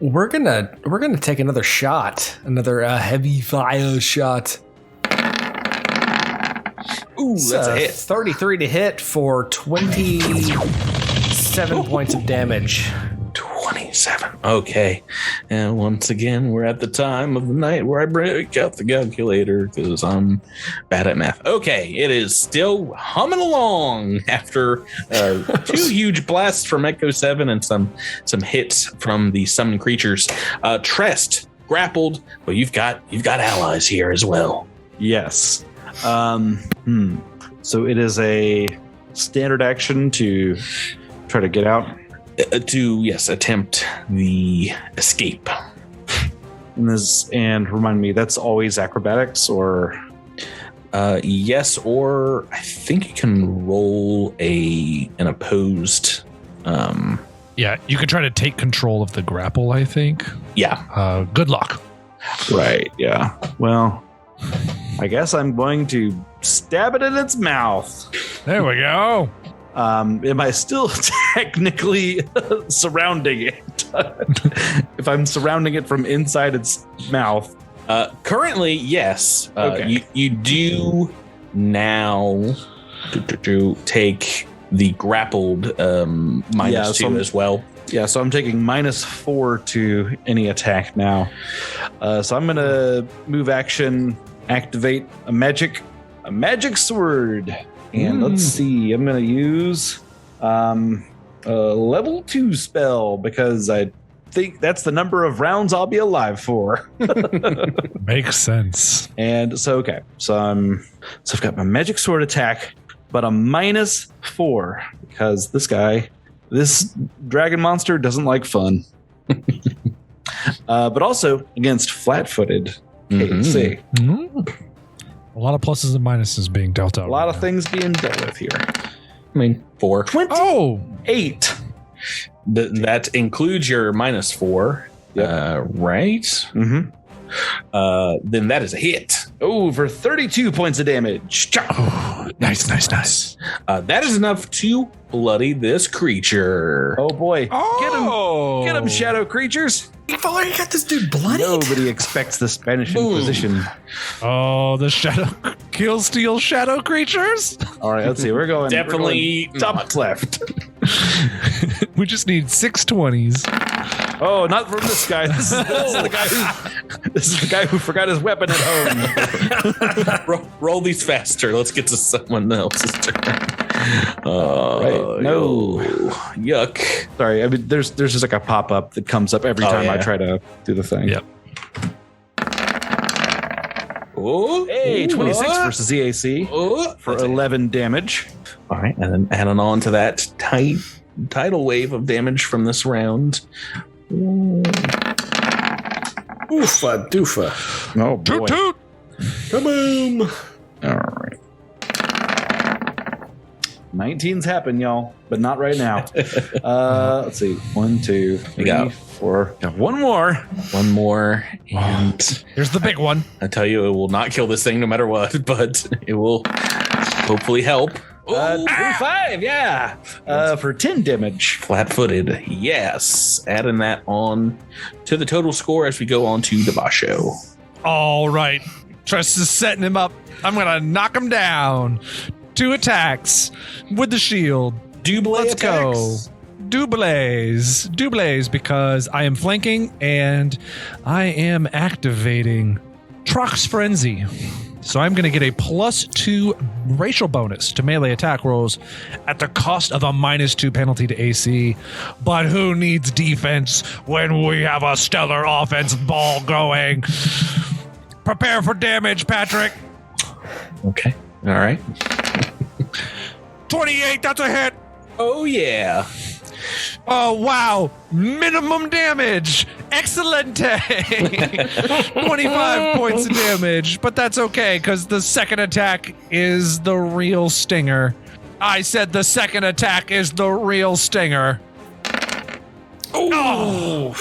We're gonna take another shot, another heavy fire shot. Ooh, that's a hit. 33 to hit for 27 points of damage. 27. Okay. And once again, we're at the time of the night where I break out the calculator because I'm bad at math. Okay. It is still humming along after 2 huge blasts from Echo 7 and some hits from the summoned creatures. Trest grappled, but you've got allies here as well. Yes. So it is a standard action to try to get out. Attempt the escape. And remind me, that's always acrobatics, or yes, or I think you can roll an opposed. Yeah, you can try to take control of the grapple, I think. Yeah. Good luck. Right. Yeah. Well, I guess I'm going to stab it in its mouth. There we go. Am I still technically surrounding it? If I'm surrounding it from inside its mouth. Currently, yes. Okay. You do now take the grappled -2 as well. Yeah, so I'm taking -4 to any attack now. So I'm gonna move action, activate a magic sword. And let's see, I'm going to use a level 2 spell because I think that's the number of rounds I'll be alive for. Makes sense. And so, okay. So I've got my magic sword attack, but a -4 because this dragon monster doesn't like fun. But also against flat-footed KC. Mm-hmm. A lot of pluses and minuses being dealt out. A lot of things being dealt with here. I mean, 4. 28. That includes your -4, right? Mm-hmm. Then that is a hit. Oh, for 32 points of damage. Oh, nice. That is enough to bloody this creature. Oh boy. Oh. Get him, shadow creatures. You've already got this dude bloody. Nobody expects the Spanish Inquisition. Oh, the kill steal shadow creatures. All right, let's see. We're going definitely top left. We just need 6 20s. Oh, not from this guy. This is the guy who forgot his weapon at home. roll these faster. Let's get to someone else's turn. Right. No. Yuck. Sorry. I mean, there's just like a pop-up that comes up every time I try to do the thing. Yep. Oh, hey, 26 versus EAC for 11 damage. All right, and then adding on to that tidal wave of damage from this round. Oofa doofa. Oh boy. Toot. Kaboom. All right. 19's happen, y'all, but not right now. Let's see. 1, 2, 3, 4. Got one more. And here's the big one. I tell you, it will not kill this thing no matter what, but it will hopefully help. 5, yeah. For 10 damage. Flat-footed, yes. Adding that on to the total score as we go on to Devasho. All right. Tress is setting him up. I'm going to knock him down. 2 attacks with the shield. Let's go. Doubles, because I am flanking and I am activating Trox Frenzy. So I'm going to get a +2 racial bonus to melee attack rolls at the cost of a -2 penalty to AC. But who needs defense when we have a stellar offense ball going? Prepare for damage, Patrick. Okay. All right. 28, that's a hit. Oh, yeah. Oh, wow. Minimum damage. Excelente. 25 points of damage, but that's okay because the second attack is the real stinger. I said the second attack is the real stinger. Oh.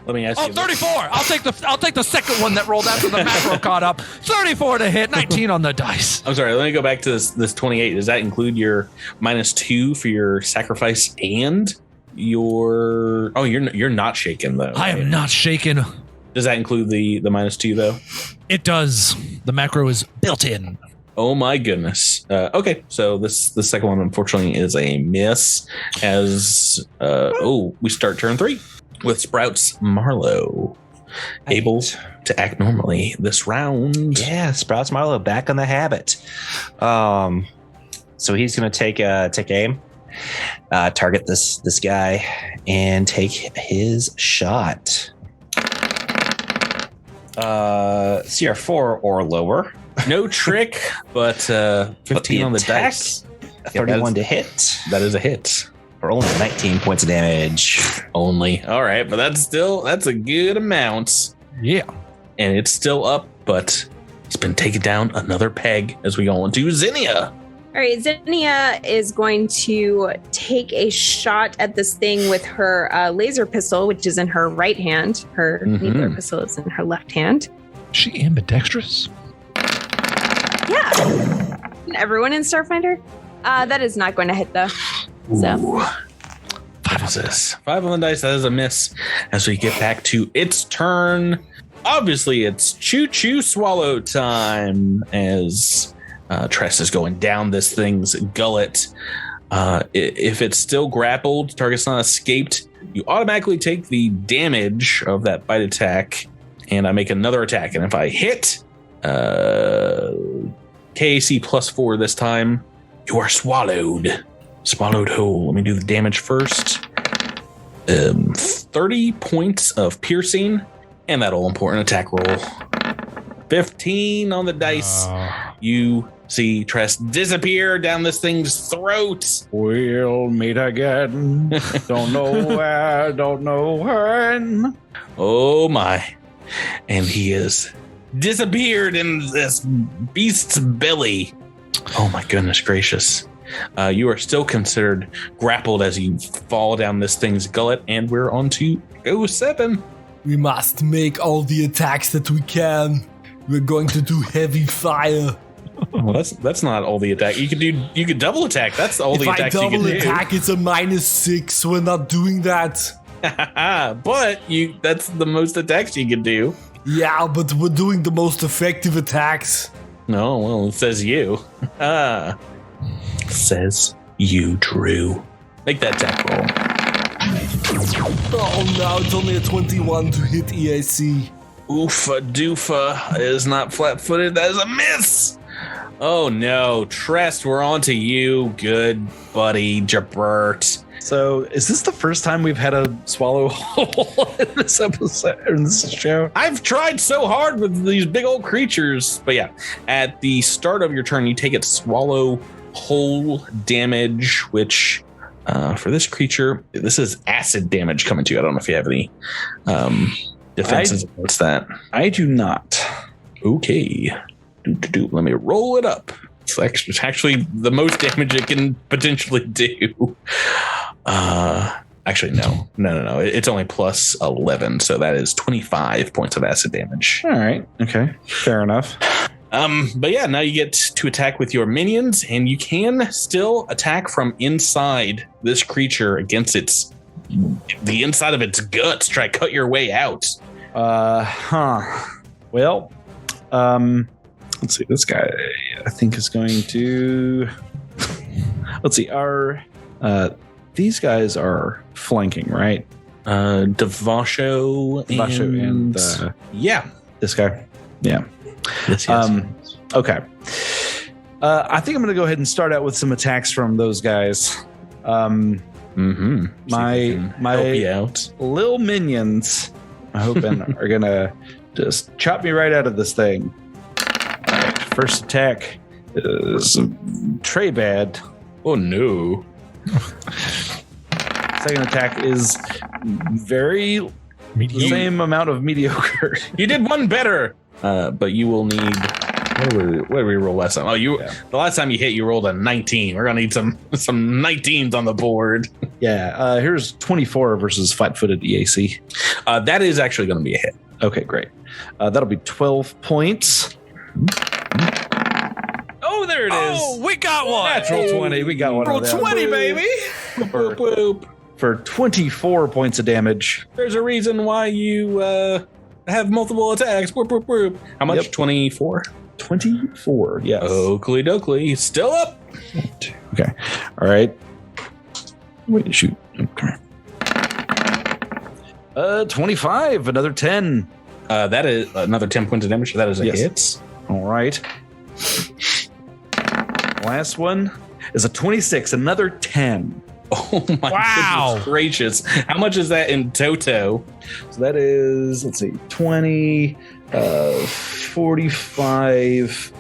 Let me ask you. 34. I'll take the second one that rolled after the macro caught up. 34 to hit, 19 on the dice. I'm sorry. Let me go back to this 28. Does that include your -2 for your sacrifice and your? Oh, you're not shaken though. I am not shaken. Does that include the -2 though? It does. The macro is built in. Oh my goodness. Okay, so the second one unfortunately is a miss. As we start turn 3 with Sprouts Marlowe able to act normally this round. Yeah, Sprouts Marlowe back on the habit. So he's going to take aim, target this guy, and take his shot. CR4 or lower. No trick, but 15 on the dice. 31 to hit. That is a hit. For only 19 points of damage. Only. All right, but that's a good amount. Yeah. And it's still up, but it's been taken down another peg as we go on to Zinnia. All right, Zinnia is going to take a shot at this thing with her laser pistol, which is in her right hand. Her nuclear pistol is in her left hand. Is she ambidextrous? Yeah. Everyone in Starfinder? That is not going to hit, though. So. What is this? 5 on the dice. That is a miss. As we get back to its turn, obviously it's choo-choo swallow time as Tress is going down this thing's gullet. If it's still grappled, target's not escaped, you automatically take the damage of that bite attack, and I make another attack. And if I hit KAC +4 this time, you are swallowed. Swallowed whole. Let me do the damage first. 30 points of piercing, and that all-important attack roll. 15 on the dice. You see Tress disappear down this thing's throat. We'll meet again. Don't know where, don't know when. Oh my. And he is disappeared in this beast's belly. Oh my goodness gracious. You are still considered grappled as you fall down this thing's gullet, and we're on to go 7. We must make all the attacks that we can. We're going to do heavy fire. Well, that's not all the attack. You could double attack. That's all the attacks you can do. If I double attack, it's a -6. We're not doing that. But that's the most attacks you can do. Yeah, but we're doing the most effective attacks. No, well, it says you. Says you, Drew. Make that attack roll. Oh no, it's only a 21 to hit EAC. Oofa doofa is not flat-footed. That is a miss. Oh no, Tress, we're on to you. Good buddy, Jabert. So, is this the first time we've had a swallow hole in this episode, in this show? I've tried so hard with these big old creatures. But yeah, at the start of your turn, you take it swallow whole damage, which for this creature, this is acid damage coming to you. I don't know if you have any defenses against that. I do not. Okay. Let me roll it up. It's actually the most damage it can potentially do. Actually, no. It's only plus 11, so that is 25 points of acid damage. All right. Okay. Fair enough. But yeah, now you get to attack with your minions, and you can still attack from inside this creature against the inside of its guts. Try to cut your way out. Well, let's see. This guy, I think, is going to. Let's see. These guys are flanking, right? Devasho and yeah, this guy. Yeah. Yes. Okay. I think I'm going to go ahead and start out with some attacks from those guys. My help you out. Little minions, I'm hoping, are going to just chop me right out of this thing. First attack is Trey bad. Oh no. Second attack is very same amount of mediocre. You did one better, but you will need. What did we roll last time? The last time you hit, you rolled a 19. We're gonna need some 19s on the board. Yeah. Here's 24 versus flat-footed EAC. That is actually going to be a hit. Okay, great. That'll be 12 points. Oh, there it is. Oh, we got one. Natural 20. We got one. Roll 20, baby. Boop, boop. For 24 points of damage. There's a reason why you have multiple attacks. Boop, boop, boop. How much? Yep. 24. 24. Yes. Oakley dokley. Still up. Okay. All right. Wait, shoot. Come here. 25. Another 10. That is another 10 points of damage. That is a hit. All right. Last one is a 26. Another 10. Oh my goodness gracious. How much is that in toto? So that is, let's see, 20, 45,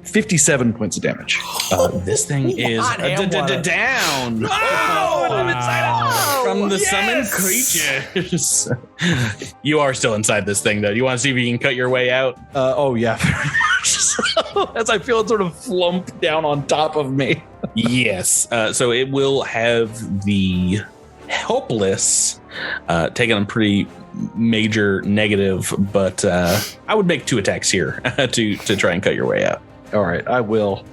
57 points of damage. This thing is down. From the summoned creatures. You are still inside this thing, though. You want to see if you can cut your way out? Oh, yeah. As I feel it sort of flump down on top of me. Yes. So it will have the helpless taking a pretty major negative, but I would make 2 attacks here to try and cut your way out. All right, I will.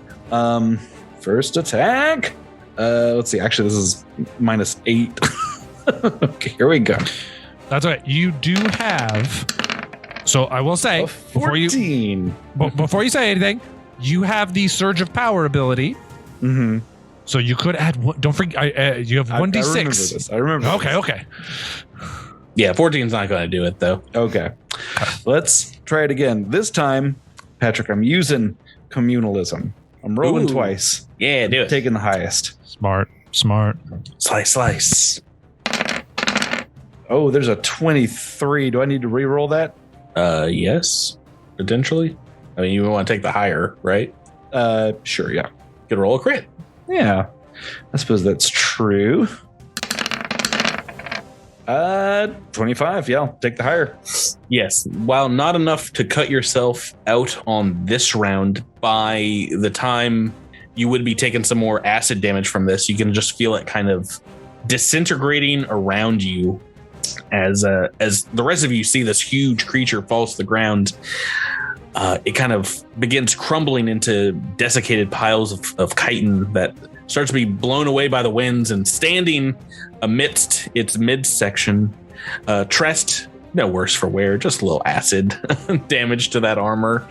First attack. Let's see. Actually, this is -8. Okay, here we go. That's right. You do have. So I will say, before you say anything, you have the Surge of Power ability. Mm-hmm. So you could add one. Don't forget, you have 1d6. I remember this. Okay. Yeah, 14's not going to do it, though. Okay. Let's try it again. This time, Patrick, I'm using communalism. I'm rolling twice. Yeah, do it. Taking the highest. Smart. Slice. Oh, there's a 23. Do I need to re-roll that? Yes, potentially. I mean, you want to take the higher, right? Sure, yeah. Could roll a crit. Yeah, I suppose that's true. 25. Yeah, I'll take the higher. Yes. While not enough to cut yourself out on this round, by the time you would be taking some more acid damage from this, you can just feel it kind of disintegrating around you as the rest of you see this huge creature falls to the ground. It kind of begins crumbling into desiccated piles of chitin that starts to be blown away by the winds, and standing amidst its midsection, Trest, no worse for wear, just a little acid damage to that armor.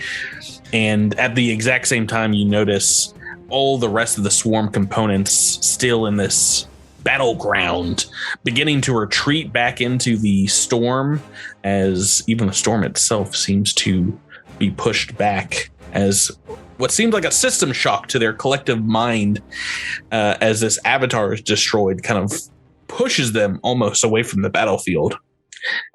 And at the exact same time, you notice all the rest of the swarm components still in this battleground, beginning to retreat back into the storm, as even the storm itself seems to be pushed back as what seemed like a system shock to their collective mind, as this avatar is destroyed, kind of pushes them almost away from the battlefield.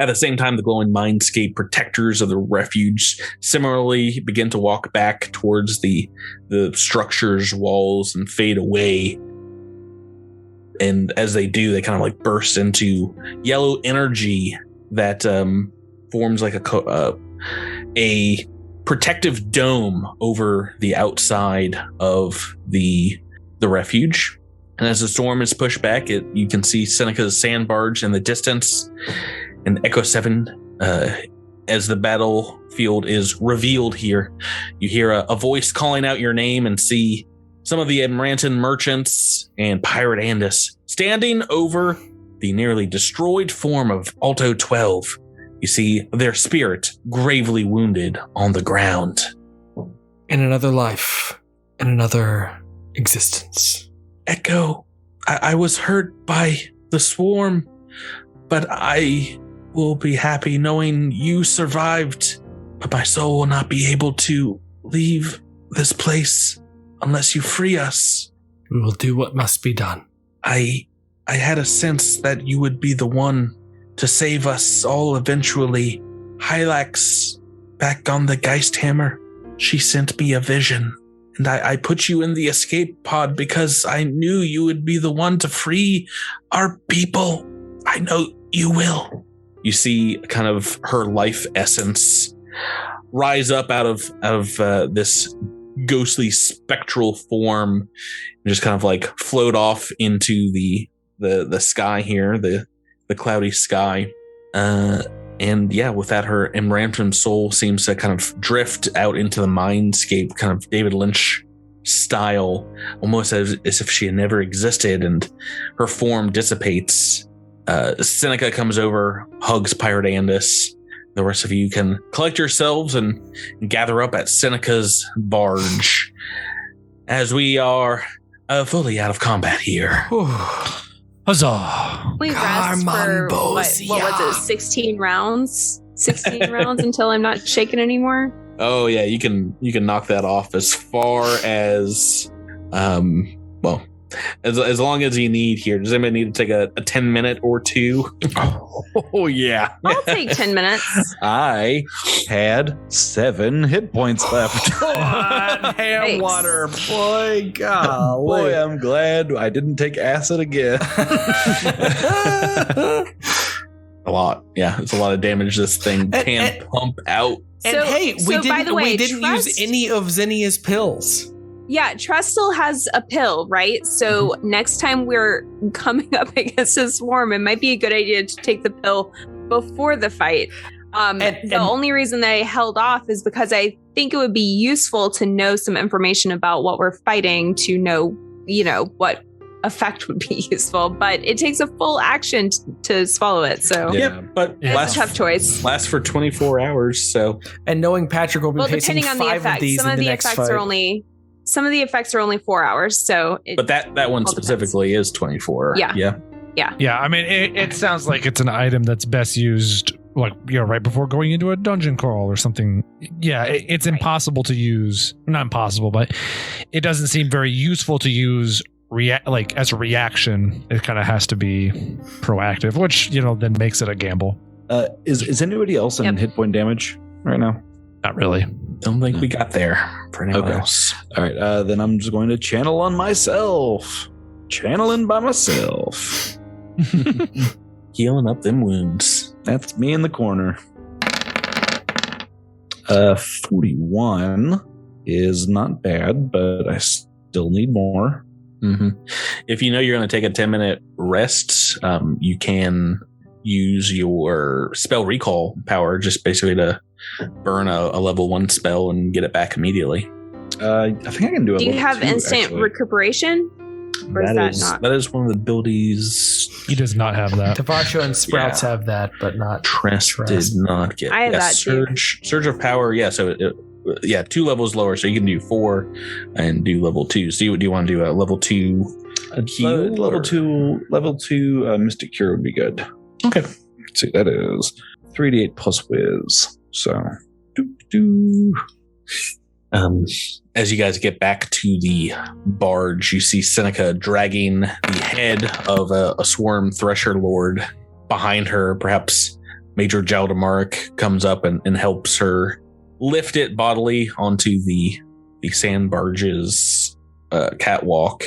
At the same time, the glowing mindscape protectors of the refuge similarly begin to walk back towards the structure's walls and fade away. And as they do, they kind of like burst into yellow energy that forms like a protective dome over the outside of the refuge. And as the storm is pushed back, you can see Seneca's sand barge in the distance, and Echo 7, as the battlefield is revealed here. You hear a voice calling out your name and see some of the Amarantan merchants and Pirate Andis standing over the nearly destroyed form of Alto 12. You see their spirit gravely wounded on the ground. In another life, in another existence. Echo, I was hurt by the swarm, but I will be happy knowing you survived but my soul will not be able to leave this place unless you free us. We will do what must be done. I had a sense that you would be the one to save us all eventually. Hylax, back on the Geisthammer, she sent me a vision, and I put you in the escape pod because I knew you would be the one to free our people. I know you will. You see kind of her life essence rise up out of this ghostly spectral form and just kind of like float off into the sky here, the cloudy sky. And yeah, with that, her Emrantum soul seems to kind of drift out into the mindscape, kind of David Lynch style, almost as if she had never existed, and her form dissipates. Seneca comes over, hugs Pyrodandus. The rest of you can collect yourselves and gather up at Seneca's barge, as we are fully out of combat here. Huzzah! We rest for, what was it, 16 rounds? 16 rounds until I'm not shaken anymore? Oh, yeah, you can knock that off as far as, as long as you need here. Does anybody need to take a 10-minute or two? Oh, yeah. I'll take 10 minutes. I had 7 hit points left. Ham water, boy. Golly. Boy, I'm glad I didn't take acid again. A lot. Yeah, it's a lot of damage this thing can pump out. And we didn't use any of Zinnia's pills. Yeah, Trust still has a pill, right? So next time we're coming up against a swarm, it might be a good idea to take the pill before the fight. The only reason that I held off is because I think it would be useful to know some information about what we're fighting to know, what effect would be useful. But it takes a full action to swallow it. So but it's a tough choice. Lasts for 24 hours. So, and knowing Patrick will be facing 5 of these in the next fight. Some of the effects are only 4 hours, but that one specifically is 24. Yeah. I mean, it sounds like it's an item that's best used, right before going into a dungeon crawl or something. Yeah, it's impossible to use. Not impossible, but it doesn't seem very useful to use as a reaction. It kind of has to be proactive, which then makes it a gamble. Is anybody else in hit point damage right now? Not really. Don't think we got there for anyone else. All right, then I'm just going to channel on myself. Channeling by myself. Healing up them wounds. That's me in the corner. 41 is not bad, but I still need more. Mm-hmm. If you know you're going to take a 10-minute rest, you can use your spell recall power just basically to burn a level 1 spell and get it back immediately. I think I can do it. Do you have instant recuperation? Or that is one of the abilities. He does not have that. Tavacho and Sprouts have that, but not Tress did not get. I have that Surge of power. Yeah, so 2 levels lower, so you can do 4 and do level 2. So do you want to do a level 2 heal? Level 2 Mystic Cure would be good. Okay. Let's see, that is 3d8 plus whiz. So, as you guys get back to the barge, you see Seneca dragging the head of a swarm thresher lord behind her. Perhaps Major Jaldamarik comes up and helps her lift it bodily onto the sand barge's catwalk.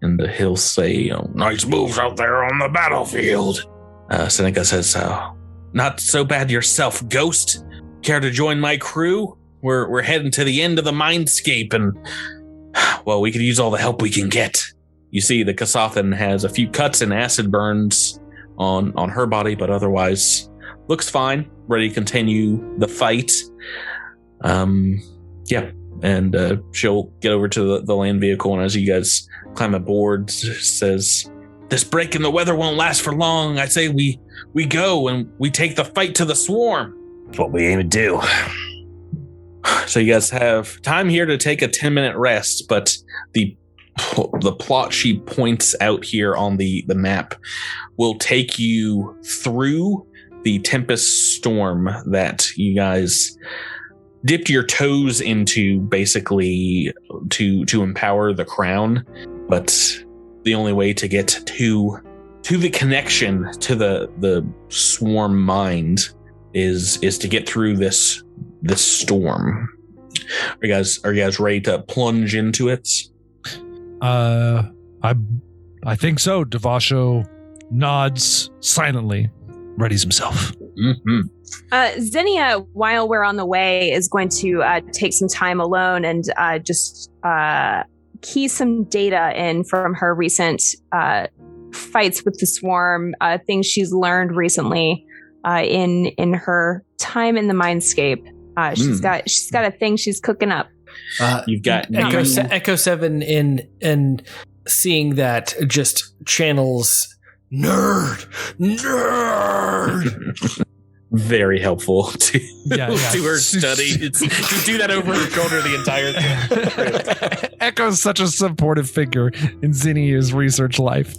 And he'll say, "Nice moves out there on the battlefield." Seneca says, "Not so bad yourself, Ghost. Care to join my crew? We're heading to the end of the mindscape, and we could use all the help we can get." You see the Kasathan has a few cuts and acid burns on her body, but otherwise looks fine, ready to continue the fight. And she'll get over to the land vehicle, and as you guys climb aboard, says, "This break in the weather won't last for long. I say we go and we take the fight to the swarm." That's what we aim to do. So you guys have time here to take a 10-minute rest, but the plot she points out here on the map will take you through the Tempest Storm that you guys dipped your toes into, basically to empower the crown, but the only way to get to the connection to the swarm mind is to get through this storm. Are you guys ready to plunge into it? I think so. Devasho nods silently, readies himself. Mm-hmm. Zinnia, while we're on the way, is going to take some time alone and just key some data in from her recent fights with the swarm, things she's learned recently in her time in the mindscape. She's got a thing she's cooking up. You've got Echo 7 in seeing that just channels nerd. Very helpful to her study. You do that over her shoulder the entire time. Echo's such a supportive figure in Zinnia's research life.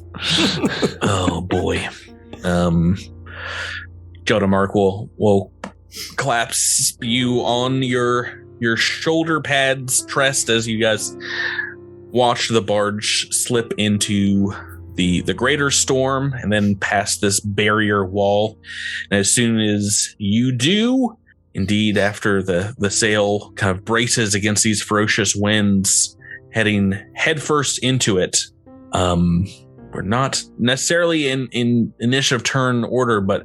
Oh boy. Jodamark will collapse you on your shoulder pads tressed as you guys watch the barge slip into the greater storm and then past this barrier wall. And as soon as you do, indeed, after the sail kind of braces against these ferocious winds, heading headfirst into it, we're not necessarily in initiative turn order, but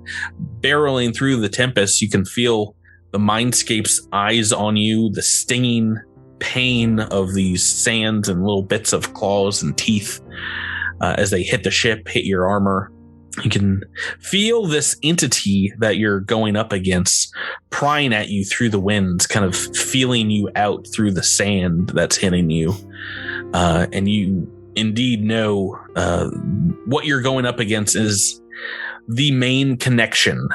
barreling through the tempest, you can feel the Mindscape's eyes on you, the stinging pain of these sands and little bits of claws and teeth as they hit the ship, hit your armor. You can feel this entity that you're going up against prying at you through the winds, kind of feeling you out through the sand that's hitting you. And you indeed know what you're going up against is the main connection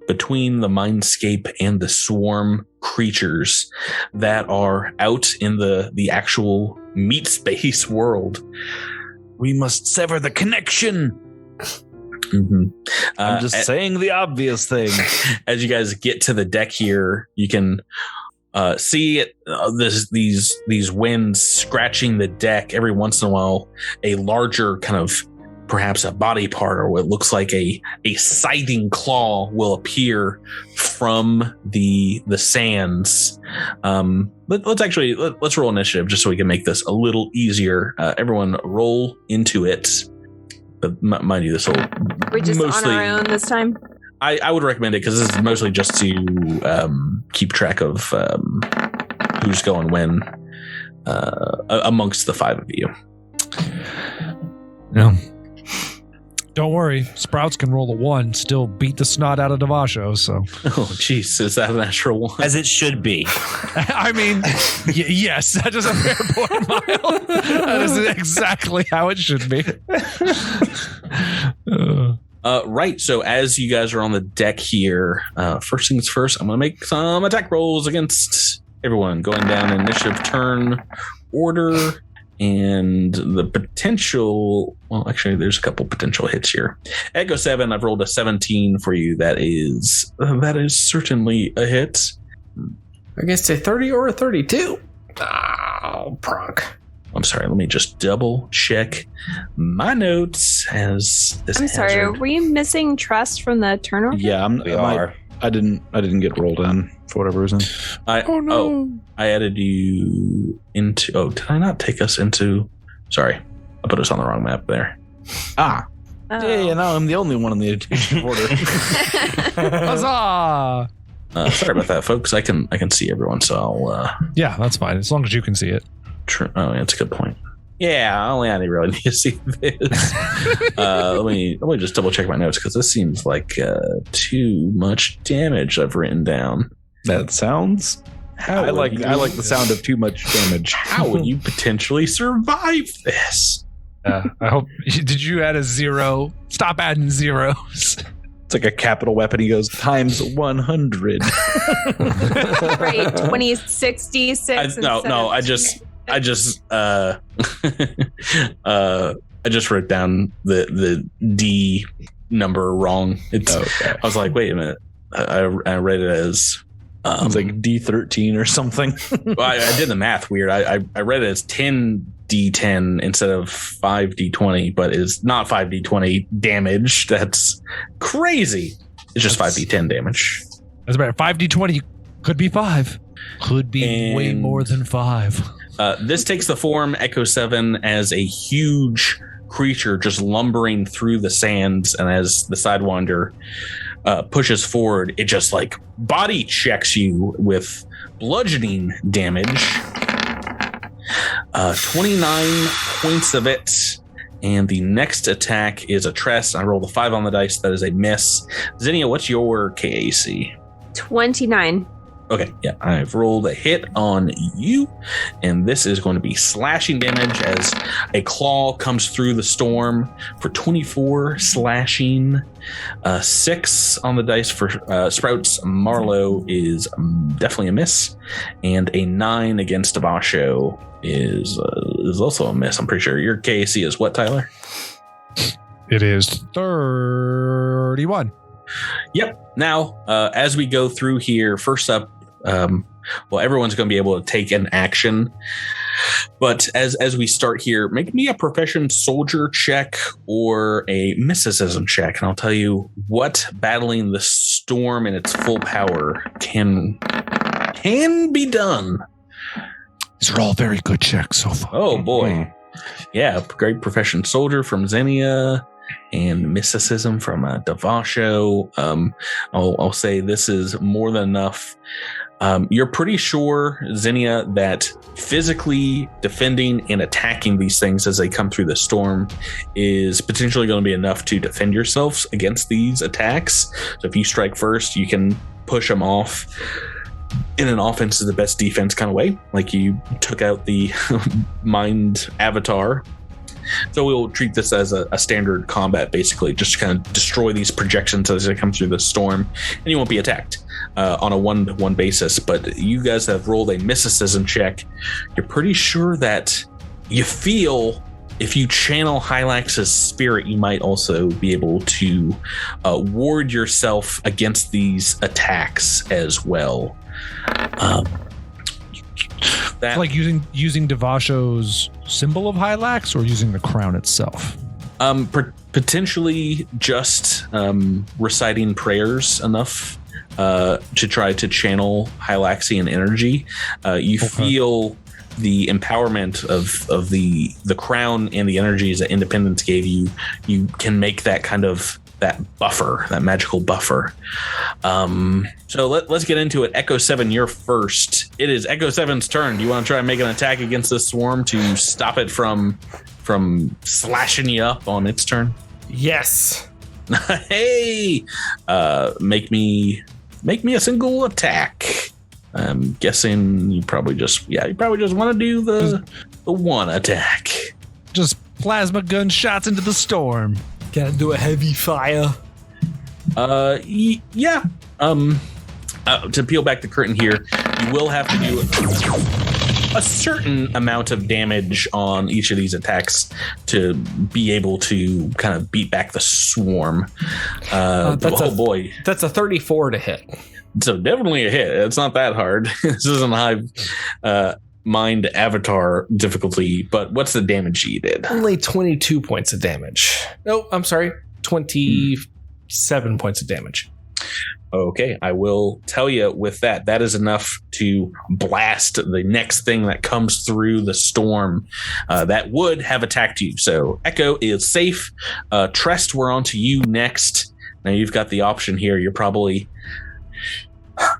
between the Mindscape and the swarm creatures that are out in the actual meat space world. We must sever the connection. Mm-hmm. I'm just saying the obvious thing. As you guys get to the deck here, you can see it, these winds scratching the deck. Every once in a while, a larger kind of perhaps a body part or what looks like a scything claw will appear from the sands. Let's roll initiative just so we can make this a little easier. Everyone roll into it. But mind you, this will we're just mostly, on our own this time. I would recommend it because this is mostly just to keep track of who's going when amongst the five of you. Yeah. Don't worry, Sprouts can roll a 1, still beat the snot out of Devasho, so. Oh, jeez, is that a natural 1? As it should be. I mean, yes, that is a fair point, Miles. That is exactly how it should be. Right, so as you guys are on the deck here, first things first, I'm going to make some attack rolls against everyone, going down initiative turn order. And the potential, well, actually, there's a couple potential hits here. Echo 7, I've rolled a 17 for you. That is certainly a hit. Against a 30 or a 32? Oh, pronk. I'm sorry, let me just double check my notes as this I'm sorry, were you missing trust from the turnover? Yeah, I didn't get rolled in for whatever reason. I added you into. Oh, did I not take us into? Sorry, I put us on the wrong map there. Yeah, now I'm the only one in the education order. Huzzah! Sorry about that, folks. I can see everyone, so I'll. Yeah, that's fine as long as you can see it. Oh, yeah, that's a good point. Yeah, I only really need to see this. Let me just double check my notes because this seems like too much damage I've written down. That sounds. I like the sound of too much damage. How would you potentially survive this? I hope. Did you add a 0? Stop adding zeros. It's like a capital weapon. He goes times 100. Right, 2066. No. I just wrote down the D number wrong. I was like, wait a minute. I read it as it was like D13 or something. Well, I did the math weird. I read it as 10d10 instead of 5d20, but it's not 5d20 damage. That's crazy. It's just 5d10 damage. That's about 5d20. Could be 5. Could be way more than 5. This takes the form Echo 7 as a huge creature just lumbering through the sands, and as the Sidewinder pushes forward, it just like body checks you with bludgeoning damage. 29 points of it. And the next attack is a Tress. I rolled a 5 on the dice. That is a miss. Zinnia, what's your KAC? 29. Okay, yeah, I've rolled a hit on you, and this is going to be slashing damage as a claw comes through the storm for 24 slashing. 6 on the dice for Sprouts. Marlowe is definitely a miss, and a 9 against Devasho is also a miss. I'm pretty sure your KAC is what, Tyler? It is 31. Yep. Now, as we go through here, first up, everyone's going to be able to take an action. But as we start here, make me a profession soldier check or a mysticism check, and I'll tell you what battling the storm in its full power can be done. These are all very good checks so far. Oh boy, yeah, great profession soldier from Xenia. And mysticism from Devasho. I'll say this is more than enough. You're pretty sure, Xenia, that physically defending and attacking these things as they come through the storm is potentially going to be enough to defend yourselves against these attacks. So if you strike first, you can push them off in an offense is the best defense kind of way, like you took out the mind avatar. So we'll treat this as a standard combat, basically, just to kind of destroy these projections as they come through the storm, and you won't be attacked on a one-to-one basis. But you guys have rolled a mysticism check. You're pretty sure that you feel if you channel Hylax's spirit, you might also be able to ward yourself against these attacks as well. It's like using Devasho's symbol of Hylax or using the crown itself? Potentially just reciting prayers enough to try to channel Hylaxian energy. You feel the empowerment of the crown and the energies that Independence gave you. You can make that kind of that buffer, that magical buffer. So let's get into it. Echo 7, you're first. It is Echo 7's turn. Do you want to try and make an attack against this swarm to stop it from slashing you up on its turn? Yes. Hey, make me a single attack. I'm guessing you probably just want to do the one attack. Just plasma gun shots into the storm. Can I do a heavy fire? Yeah. To peel back the curtain here, you will have to do a certain amount of damage on each of these attacks to be able to kind of beat back the swarm. That's a 34 to hit. So definitely a hit. It's not that hard. This isn't Hive mind avatar difficulty, but what's the damage you did? Only 22 points of damage. No, I'm sorry, 27 points of damage. Okay, I will tell you with that is enough to blast the next thing that comes through the storm that would have attacked you. So Echo is safe. Trest, we're on to you next. Now you've got the option here. You're probably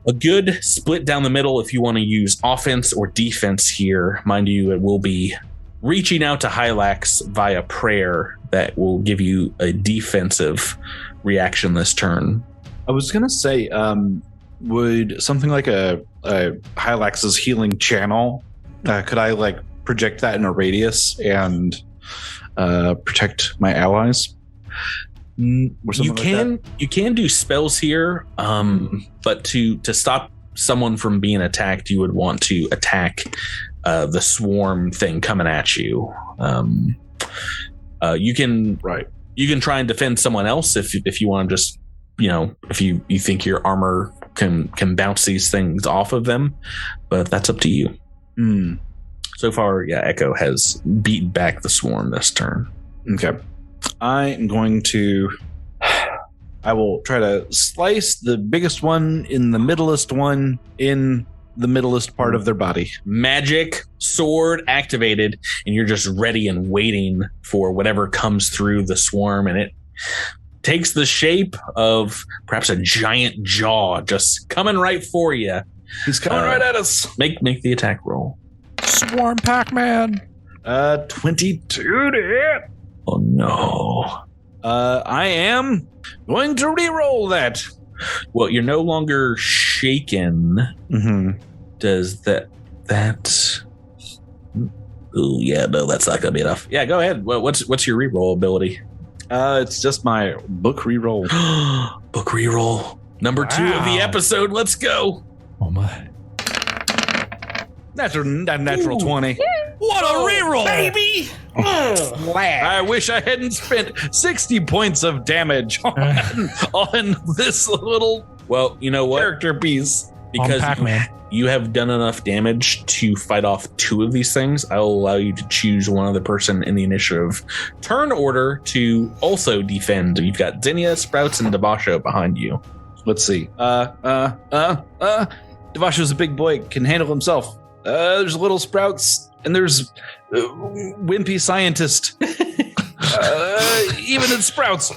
a good split down the middle if you want to use offense or defense here. Mind you, it will be reaching out to Hylax via prayer that will give you a defensive reaction this turn. I was going to say, would something like a Hylax's healing channel, could I like project that in a radius and protect my allies? You can do spells here, but to stop someone from being attacked, you would want to attack the swarm thing coming at you. You You can try and defend someone else if you want to just, if you think your armor can bounce these things off of them, but that's up to you. So far, Echo has beaten back the swarm this turn. Okay. I will try to slice the biggest one in the middlest one in the middlest part of their body. Magic sword activated, and you're just ready and waiting for whatever comes through the swarm, and it takes the shape of perhaps a giant jaw just coming right for you. He's coming right at us. Make the attack roll. Swarm Pac-Man. 22 to hit. Oh no. I am going to re-roll that. Well, you're no longer shaken. Does that? Oh yeah, no, that's not gonna be enough. Yeah, go ahead. What's your re-roll ability? It's just my book re-roll. Book re-roll. Number 2 of the episode. Let's go. Oh my. Natural 20. What a re-roll, baby! I wish I hadn't spent 60 points of damage on this little. Well, you know what? Character piece. Because you have done enough damage to fight off 2 of these things, I will allow you to choose one other person in the initiative turn order to also defend. You've got Zinnia, Sprouts, and Devasho behind you. Let's see. Devasho's a big boy, can handle himself. There's little Sprouts, and there's Wimpy Scientist. Even in Sprouts.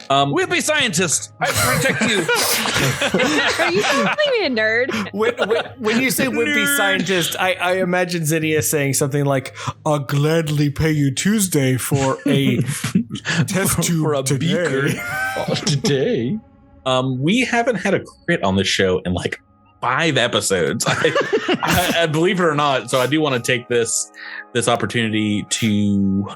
Wimpy Scientist, I protect you. Are you calling me a nerd? When you say Wimpy Scientist, I imagine Zinnia saying something like, "I'll gladly pay you Tuesday for a test tube for a today." beaker today. We haven't had a crit on this show in like 5 episodes. I believe it or not. So I do want to take this opportunity to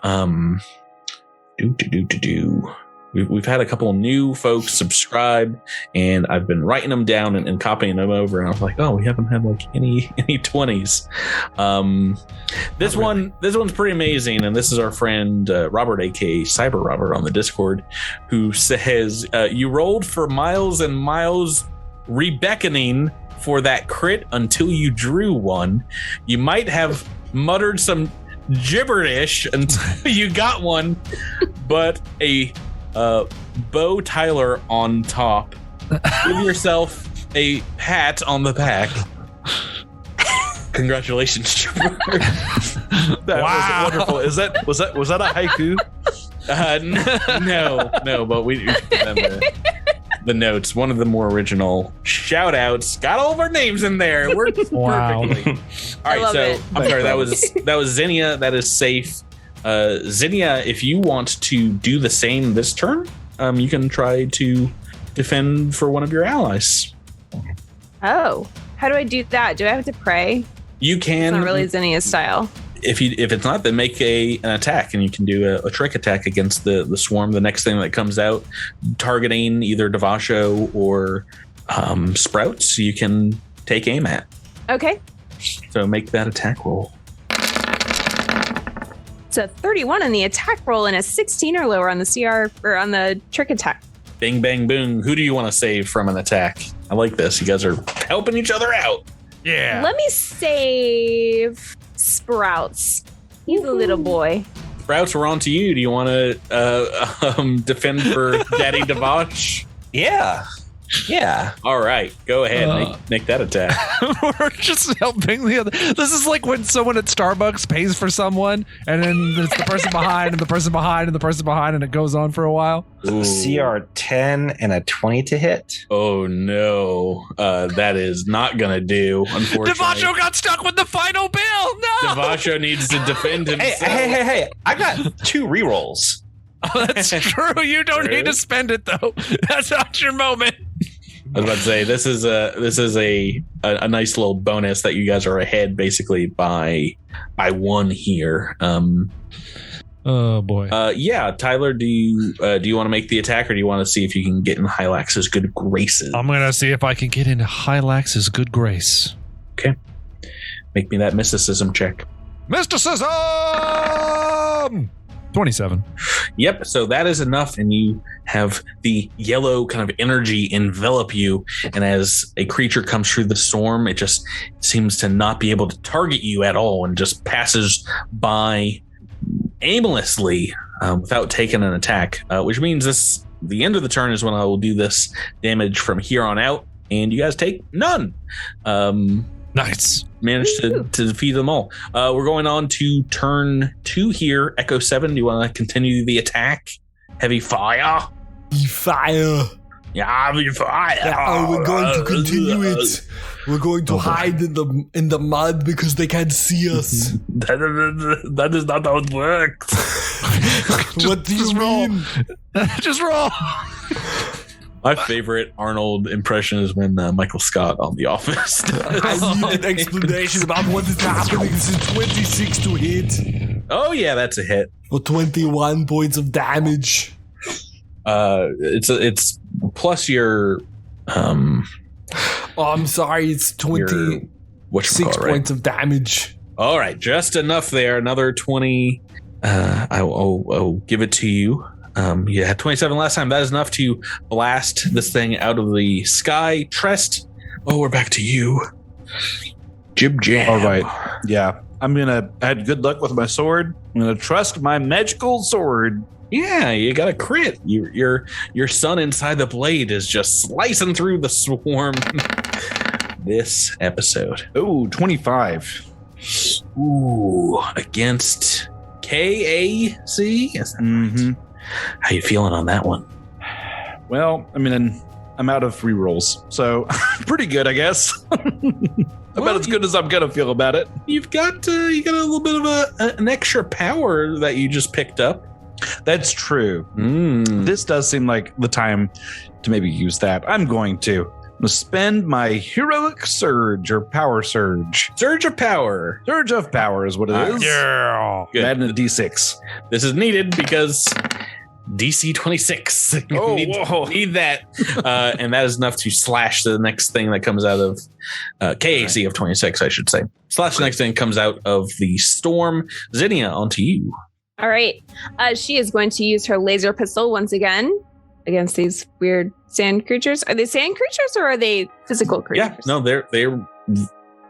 We've had a couple of new folks subscribe, and I've been writing them down and copying them over. And I was like, oh, we haven't had like any 20s. This one's pretty amazing, and this is our friend Robert, aka Cyber Robert, on the Discord, who says, "You rolled for miles and miles, rebeckoning for that crit until you drew one. You might have muttered some gibberish until you got one, but a Bo Tyler on top. Give yourself a pat on the back. Congratulations, Chipper." That was wonderful. Was that a haiku? No, but we the notes. One of the more original shout outs. Got all of our names in there. Worked perfectly. All right, so I'm sorry. That was Zinnia. That is safe. Zinnia, if you want to do the same this turn, you can try to defend for one of your allies. Oh, how do I do that? Do I have to pray? You can. It's not really Zinnia's style. If it's not, then make an attack, and you can do a trick attack against the swarm. The next thing that comes out, targeting either Devasho or Sprouts, you can take aim at. Okay. So make that attack roll. It's a 31 on the attack roll and a 16 or lower on the CR or on the trick attack. Bing, bang, boom. Who do you want to save from an attack? I like this. You guys are helping each other out. Yeah. Let me save Sprouts. He's a little boy. Sprouts, we're on to you. Do you want to defend for Daddy Devash? Yeah. All right. Go ahead. Make that attack. We're just helping the other. This is like when someone at Starbucks pays for someone, and then it's the person behind, and the person behind, and the person behind, and it goes on for a while. Ooh. CR 10 and a 20 to hit. Oh no, that is not gonna do. Unfortunately, Devasho got stuck with the final bill. No, Devasho needs to defend himself. Hey! I got 2 rerolls. Oh, that's true. You don't need to spend it though. That's not your moment. I was about to say this is a nice little bonus that you guys are ahead basically by 1 here. Oh boy. Yeah, Tyler, do you want to make the attack, or do you want to see if you can get in Hylax's good graces? I'm gonna see if I can get into Hylax's good grace. Okay. Make me that mysticism check. Mysticism! 27. Yep, so that is enough, and you have the yellow kind of energy envelop you, and as a creature comes through the storm, it just seems to not be able to target you at all and just passes by aimlessly without taking an attack, which means the end of the turn is when I will do this damage from here on out, and you guys take none. Nice. Managed to defeat them all. We're going on to turn 2 here. Echo 7, do you want to continue the attack? Heavy fire? Heavy fire. Yeah, heavy fire. Yeah, we're going to continue it. We're going to hide in the mud because they can't see us. That is not how it works. What do you mean? Just roll. My favorite Arnold impression is when Michael Scott on The Office. I need an explanation about what is happening. This is 26 to hit. Oh yeah, that's a hit. For 21 points of damage. It's plus your Oh, I'm sorry. It's 26 points of damage. All right, just enough there. Another 20. I'll give it to you. You had 27 last time. That is enough to blast this thing out of the sky. Trest, we're back to you. Jib Jam. All right. Yeah. I had good luck with my sword. I'm gonna trust my magical sword. Yeah, you got a crit. Your son inside the blade is just slicing through the swarm this episode. Ooh, 25. Ooh, against KAC? Mm-hmm. How you feeling on that one? Well, I'm out of rerolls, so pretty good, I guess. About as good as I'm gonna feel about it. You got a little bit of an extra power that you just picked up. That's true. This does seem like the time to maybe use that. I'm going to spend my heroic surge or power surge. Surge of power. Surge of power is what it is. Yeah. Good. Add in a D6. This is needed because DC 26. Oh, need that. And that is enough to slash the next thing that comes out of KAC of 26, I should say. Slash the next thing comes out of the storm. Zinnia, onto you. All right. She is going to use her laser pistol once again against these weird sand creatures. Are they sand creatures or are they physical creatures? Yeah, no, they're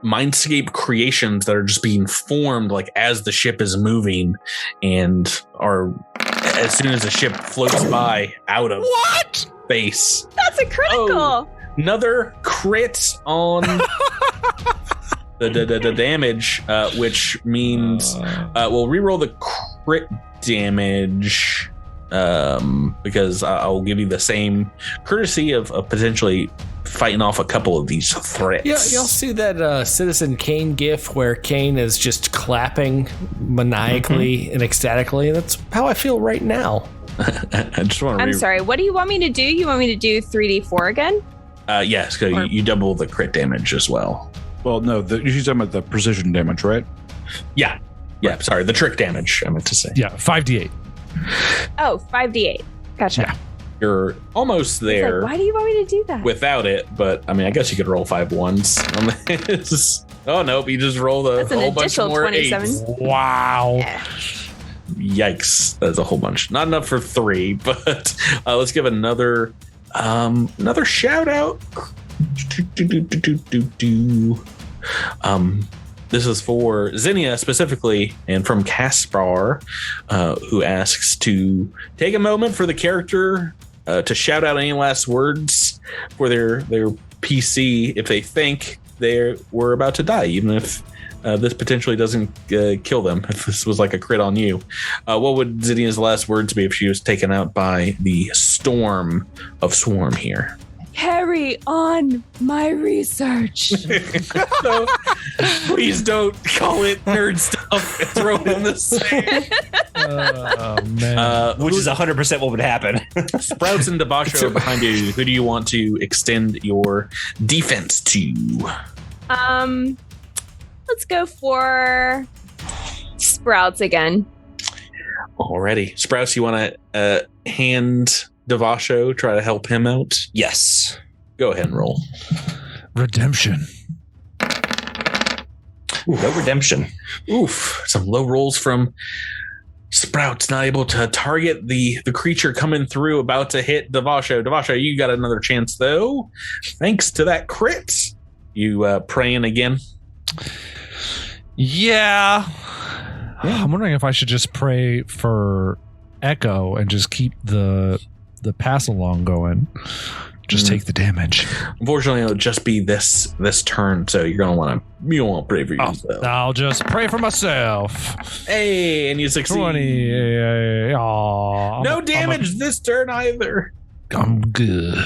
mindscape creations that are just being formed like as the ship is moving and are as soon as the ship floats by out of space. That's a critical. Oh, another crit on the damage, which means we'll reroll the crit damage because I'll give you the same courtesy of potentially fighting off a couple of these threats. Yeah, y'all see that Citizen Kane gif where Kane is just clapping maniacally and ecstatically? That's how I feel right now. I just want to. I'm sorry. What do you want me to do? You want me to do 3d4 again? Yes, because you double the crit damage as well. Well, no, you're talking about the precision damage, right? Yeah. Sorry, the trick damage. I meant to say. Yeah, 5d8. Oh, 5d8. Gotcha. Yeah. You're almost there. Why do you want me to do that? Without it, but I mean, I guess you could roll 5 ones on this. Oh nope, you just rolled a whole bunch more 27. 8s. Wow. Yeah. Yikes, that's a whole bunch. Not enough for 3, but let's give another shout out. This is for Zinnia specifically, and from Caspar, who asks to take a moment for the character to shout out any last words for their PC if they think they were about to die, even if this potentially doesn't kill them. If this was like a crit on you, what would Zinnia's last words be if she was taken out by the storm of swarm here? Carry on my research. So, please don't call it nerd stuff and throw it in the sand. Oh, man. Which is 100% what would happen. Sprouts and Debasho are behind you. Who do you want to extend your defense to? Let's go for Sprouts again. Alrighty. Sprouts, you want to hand Devasho, try to help him out? Yes. Go ahead and roll. Redemption. Ooh, no redemption. Oof. Some low rolls from Sprout's not able to target the creature coming through, about to hit Devasho. Devasho, you got another chance, though. Thanks to that crit. You praying again? Yeah. I'm wondering if I should just pray for Echo and just keep the pass along going. Just take the damage. Unfortunately, it'll just be this turn, so you don't want to pray for yourself. I'll just pray for myself. Hey, and you succeed. 20. No damage this turn either. I'm good.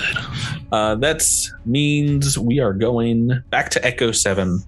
That means we are going back to Echo 7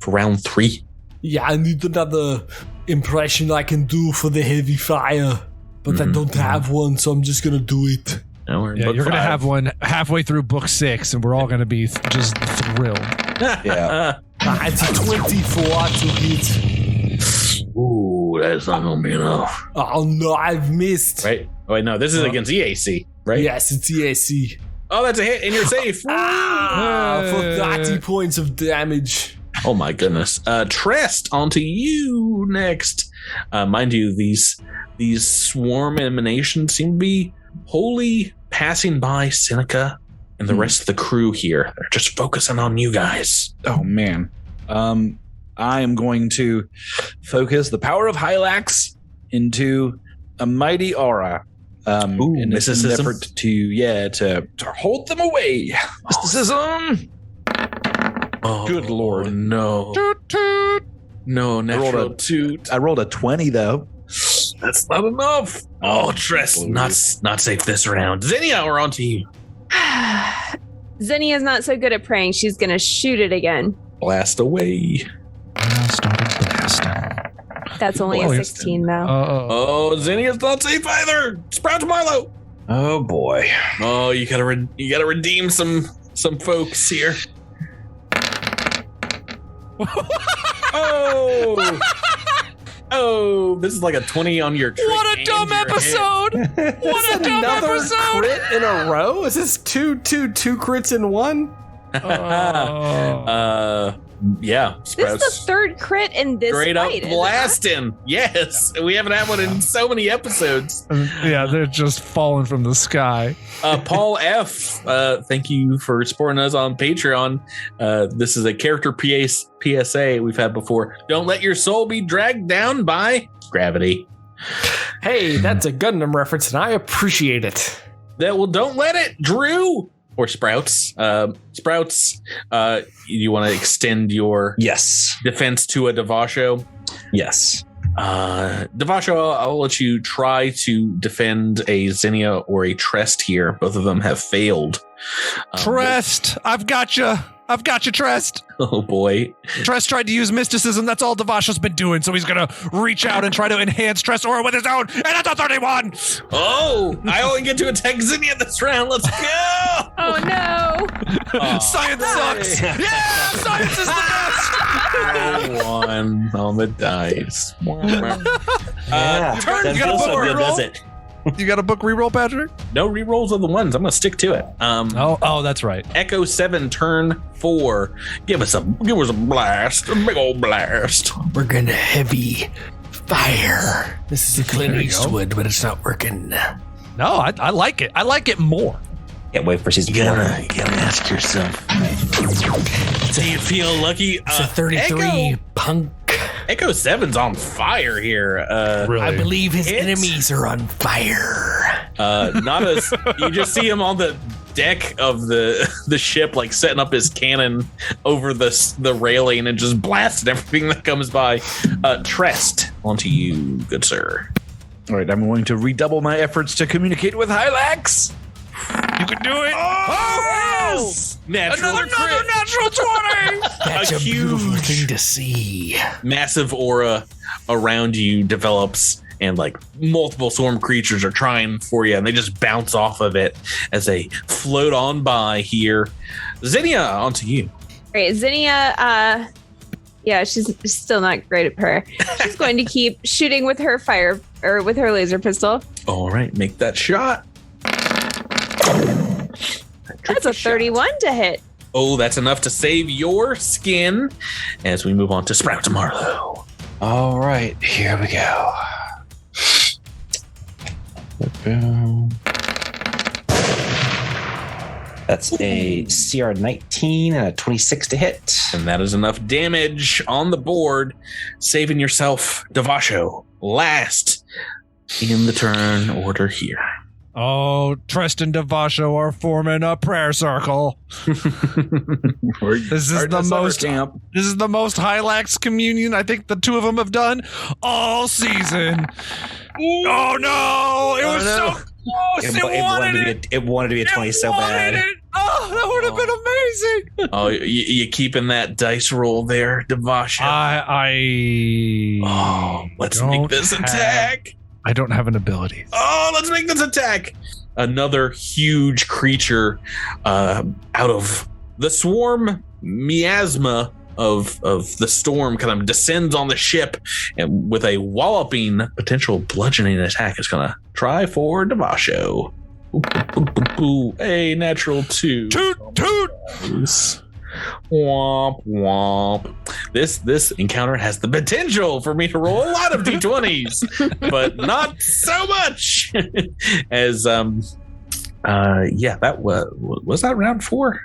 for round 3. Yeah, I need another impression I can do for the heavy fire, but I don't have one, so I'm just gonna do it. Yeah, you're going to have one halfway through book 6, and we're all going to be just thrilled. Yeah. It's a 24 to hit. Ooh, that's not going to be enough. Oh, no, I've missed. Right? Oh, wait, no, this is against EAC, right? Yes, it's EAC. Oh, that's a hit, and you're safe. For 30 points of damage. Oh, my goodness. Trest, onto you next. Mind you, these swarm emanations seem to be wholly passing by Seneca and the rest of the crew here. They're just focusing on you guys. Oh, man. I am going to focus the power of Hylax into a mighty aura. In mysticism? An effort to hold them away. Mysticism. Oh, good lord. No. Toot, toot. No, natural toot. I rolled a 20, though. That's not enough. Oh, Tress, not safe this round. Zinnia, we're on to you. Zinnia's not so good at praying. She's going to shoot it again. Blast away. That's only a 16, though. Oh, Zinnia's not safe either. Sprouts Marlowe. Oh, boy. Oh, you gotta redeem some folks here. Oh, this is like a 20 on your trick. What a dumb episode! What a dumb episode! Crit in a row? Is this two crits in one? Yeah. Sprouts. This is the third crit in this straight fight, up blasting. Yes, we haven't had one in so many episodes. Yeah, they're just falling from the sky. Paul F, thank you for supporting us on Patreon. This is a character PSA we've had before. Don't let your soul be dragged down by gravity. Hey, that's a Gundam reference, and I appreciate it. Don't let it, Drew. Or Sprouts. Sprouts, you want to extend your defense to a Devasho? Yes. Devasho, I'll let you try to defend a Zinnia or a Trest here. Both of them have failed. Trest, I've got you. I've got you, Trest. Oh, boy. Trest tried to use mysticism. That's all Devasho's been doing. So he's going to reach out and try to enhance Trest aura with his own. And that's a 31. Oh, I only get to attack Zinnia this round. Let's go. Oh, no. Science sucks. Yeah, science is the best. One on the dice. Turn feels so good, does it? You got a book reroll, Patrick? No rerolls of the ones. I'm gonna stick to it. Oh, that's right. Echo 7, turn 4. Give us a blast, a big old blast. We're gonna heavy fire. This is a Clint Eastwood, but it's not working. No, I like it. I like it more. Can't wait for season 4. You gotta ask yourself. Do you feel lucky? It's a 33 punk. Echo 7's on fire here. Really? I believe his enemies are on fire. Not as you just see him on the deck of the ship, like setting up his cannon over the railing and just blasting everything that comes by. Trest, onto you, good sir. All right, I'm going to redouble my efforts to communicate with Hylax. You can do it. Oh, yes! Another natural 20. That's a beautiful thing to see. Massive aura around you develops, and like multiple swarm creatures are trying for you, and they just bounce off of it as they float on by here. Zinnia, onto you. Great, Zinnia. Yeah, she's still not great at prayer. She's going to keep shooting with her fire or with her laser pistol. All right, make that shot. That's a 31 to hit. Oh, that's enough to save your skin as we move on to Sprout Marlowe. All right, here we go. That's a CR 19 and a 26 to hit. And that is enough damage on the board, saving yourself, Devasho, last in the turn order here. Oh, Trest and Devasho are forming a prayer circle. This is the most Hylax communion I think the two of them have done all season. Oh no! It was so close. It wanted to be a 20 so bad. Oh, that would have been amazing. Oh, you keeping that dice roll there, Devasho? Let's make this attack. I don't have an ability. Oh, let's make this attack. Another huge creature out of the swarm miasma of the storm kind of descends on the ship, and with a walloping potential bludgeoning attack is going to try for Devasho. A natural 2. Toot. Womp womp. This encounter has the potential for me to roll a lot of d20s, but not so much. As that was that round 4.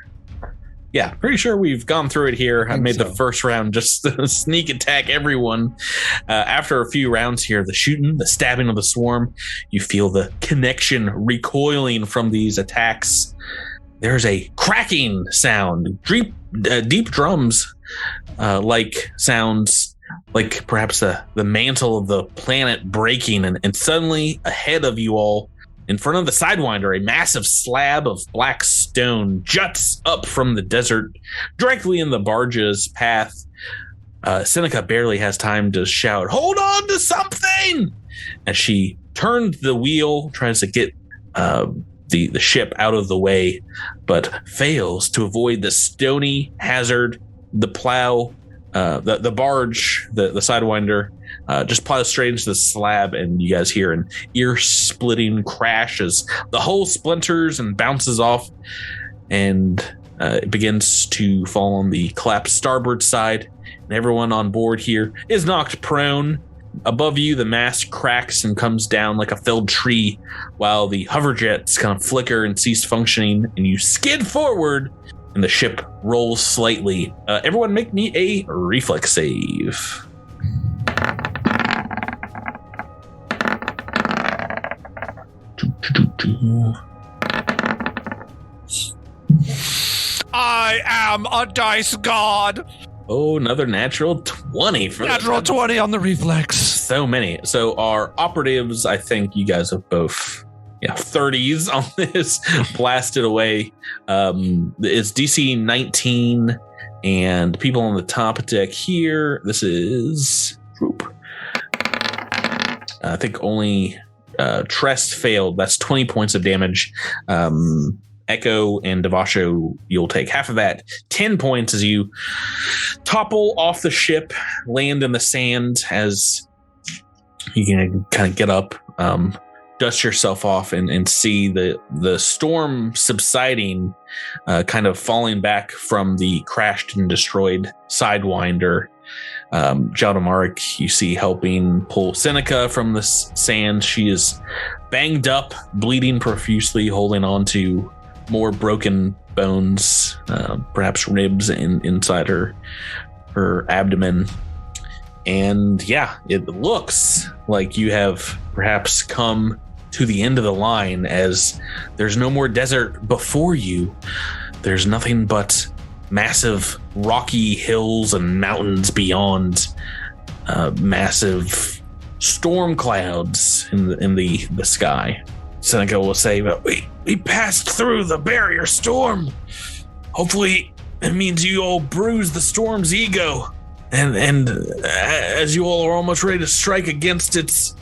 Yeah, pretty sure we've gone through it here. I made the first round just sneak attack everyone. After a few rounds here, the shooting, the stabbing of the swarm, you feel the connection recoiling from these attacks. There's a cracking sound, deep drums, like sounds like perhaps the mantle of the planet breaking, and suddenly ahead of you all, in front of the Sidewinder, a massive slab of black stone juts up from the desert directly in the barge's path. Seneca barely has time to shout, "Hold on to something!" as she turned the wheel, tries to get the ship out of the way, but fails to avoid the stony hazard. The plow, the barge, the Sidewinder, just plows straight into the slab, and you guys hear an ear-splitting crash as the hull splinters and bounces off, and it begins to fall on the collapsed starboard side, and everyone on board here is knocked prone. Above you, the mast cracks and comes down like a felled tree, while the hoverjets kind of flicker and cease functioning, and you skid forward, and the ship rolls slightly. Everyone make me a reflex save. I am a dice god. Oh, another natural 20 for natural 20 on the reflex. So many. So our operatives, I think you guys have both 30s on this blasted away. It's DC 19, and people on the top deck here, this is I think only Trest failed. That's 20 points of damage. Echo and Devasho, you'll take half of that. 10 points as you topple off the ship, land in the sand as you can kind of get up, dust yourself off, and see the storm subsiding, kind of falling back from the crashed and destroyed Sidewinder. Jaldamark, you see helping pull Seneca from the sand. She is banged up, bleeding profusely, holding on to more broken bones, perhaps ribs inside her abdomen. And it looks like you have perhaps come to the end of the line, as there's no more desert before you. There's nothing but massive rocky hills and mountains beyond, massive storm clouds in the sky. Seneca will say, "But we passed through the barrier storm. Hopefully it means you all bruise the storm's ego, and as you all are almost ready to strike against its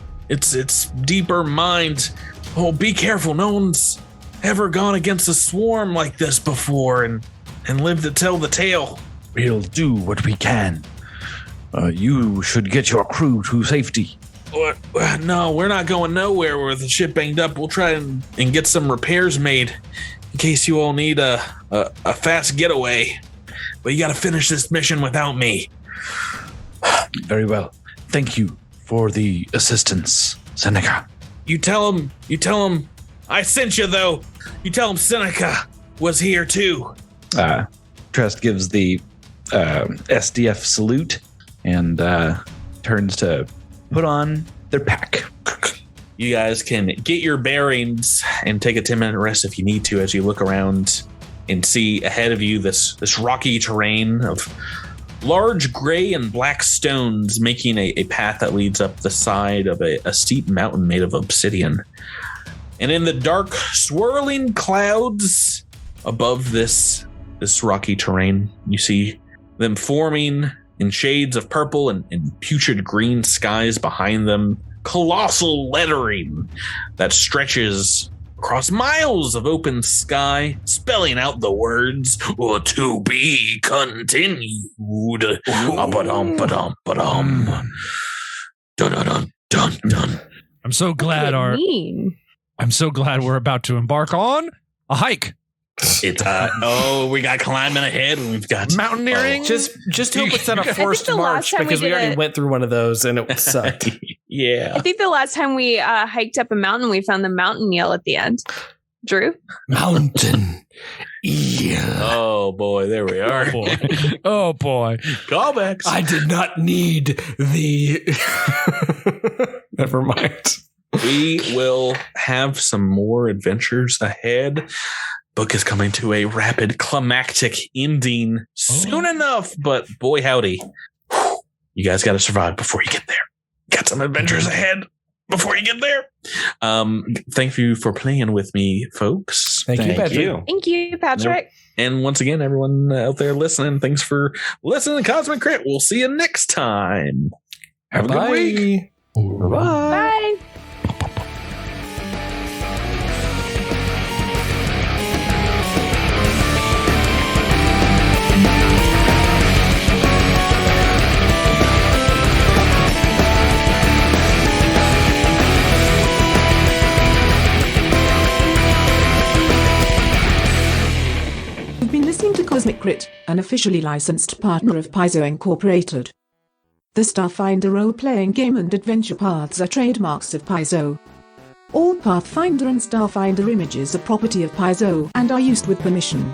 deeper mind. Oh, be careful. No one's ever gone against a swarm like this before and lived to tell the tale." We'll do what we can. You should get your crew to safety. No, we're not going nowhere with the ship banged up. We'll try and get some repairs made in case you all need a fast getaway. But you got to finish this mission without me. Very well. Thank you for the assistance, Seneca. You tell him I sent you, though. You tell him Seneca was here, too. Trust gives the SDF salute and turns to put on their pack. You guys can get your bearings and take a 10-minute rest if you need to as you look around and see ahead of you this rocky terrain of large gray and black stones making a path that leads up the side of a steep mountain made of obsidian. And in the dark, swirling clouds above this rocky terrain, you see them forming in shades of purple and putrid green skies behind them. Colossal lettering that stretches across miles of open sky, spelling out the words "to be continued." Ba-dum, ba-dum, ba-dum. Dun dun dun dun dun. I'm so glad I'm so glad we're about to embark on a hike. It's we got climbing ahead and we've got mountaineering. Just hope it's not a forced march because we already went through one of those and it sucked. Yeah. I think the last time we hiked up a mountain, we found the mountain eel at the end. Drew? Mountain eel. Oh boy, there we are. Oh boy. Callbacks. I did not need the Never mind. We will have some more adventures ahead. Book is coming to a rapid climactic ending soon enough, but boy howdy, you guys got to survive before you get there. Got some adventures ahead before you get there. Thank you for playing with me, folks. Thank you, Patrick. Thank you, Patrick. And once again, everyone out there listening, thanks for listening to Cosmic Crit. We'll see you next time. Have a good week. Bye. Bye. You've been listening to Cosmic Crit, an officially licensed partner of Paizo Incorporated. The Starfinder role-playing game and adventure paths are trademarks of Paizo. All Pathfinder and Starfinder images are property of Paizo and are used with permission.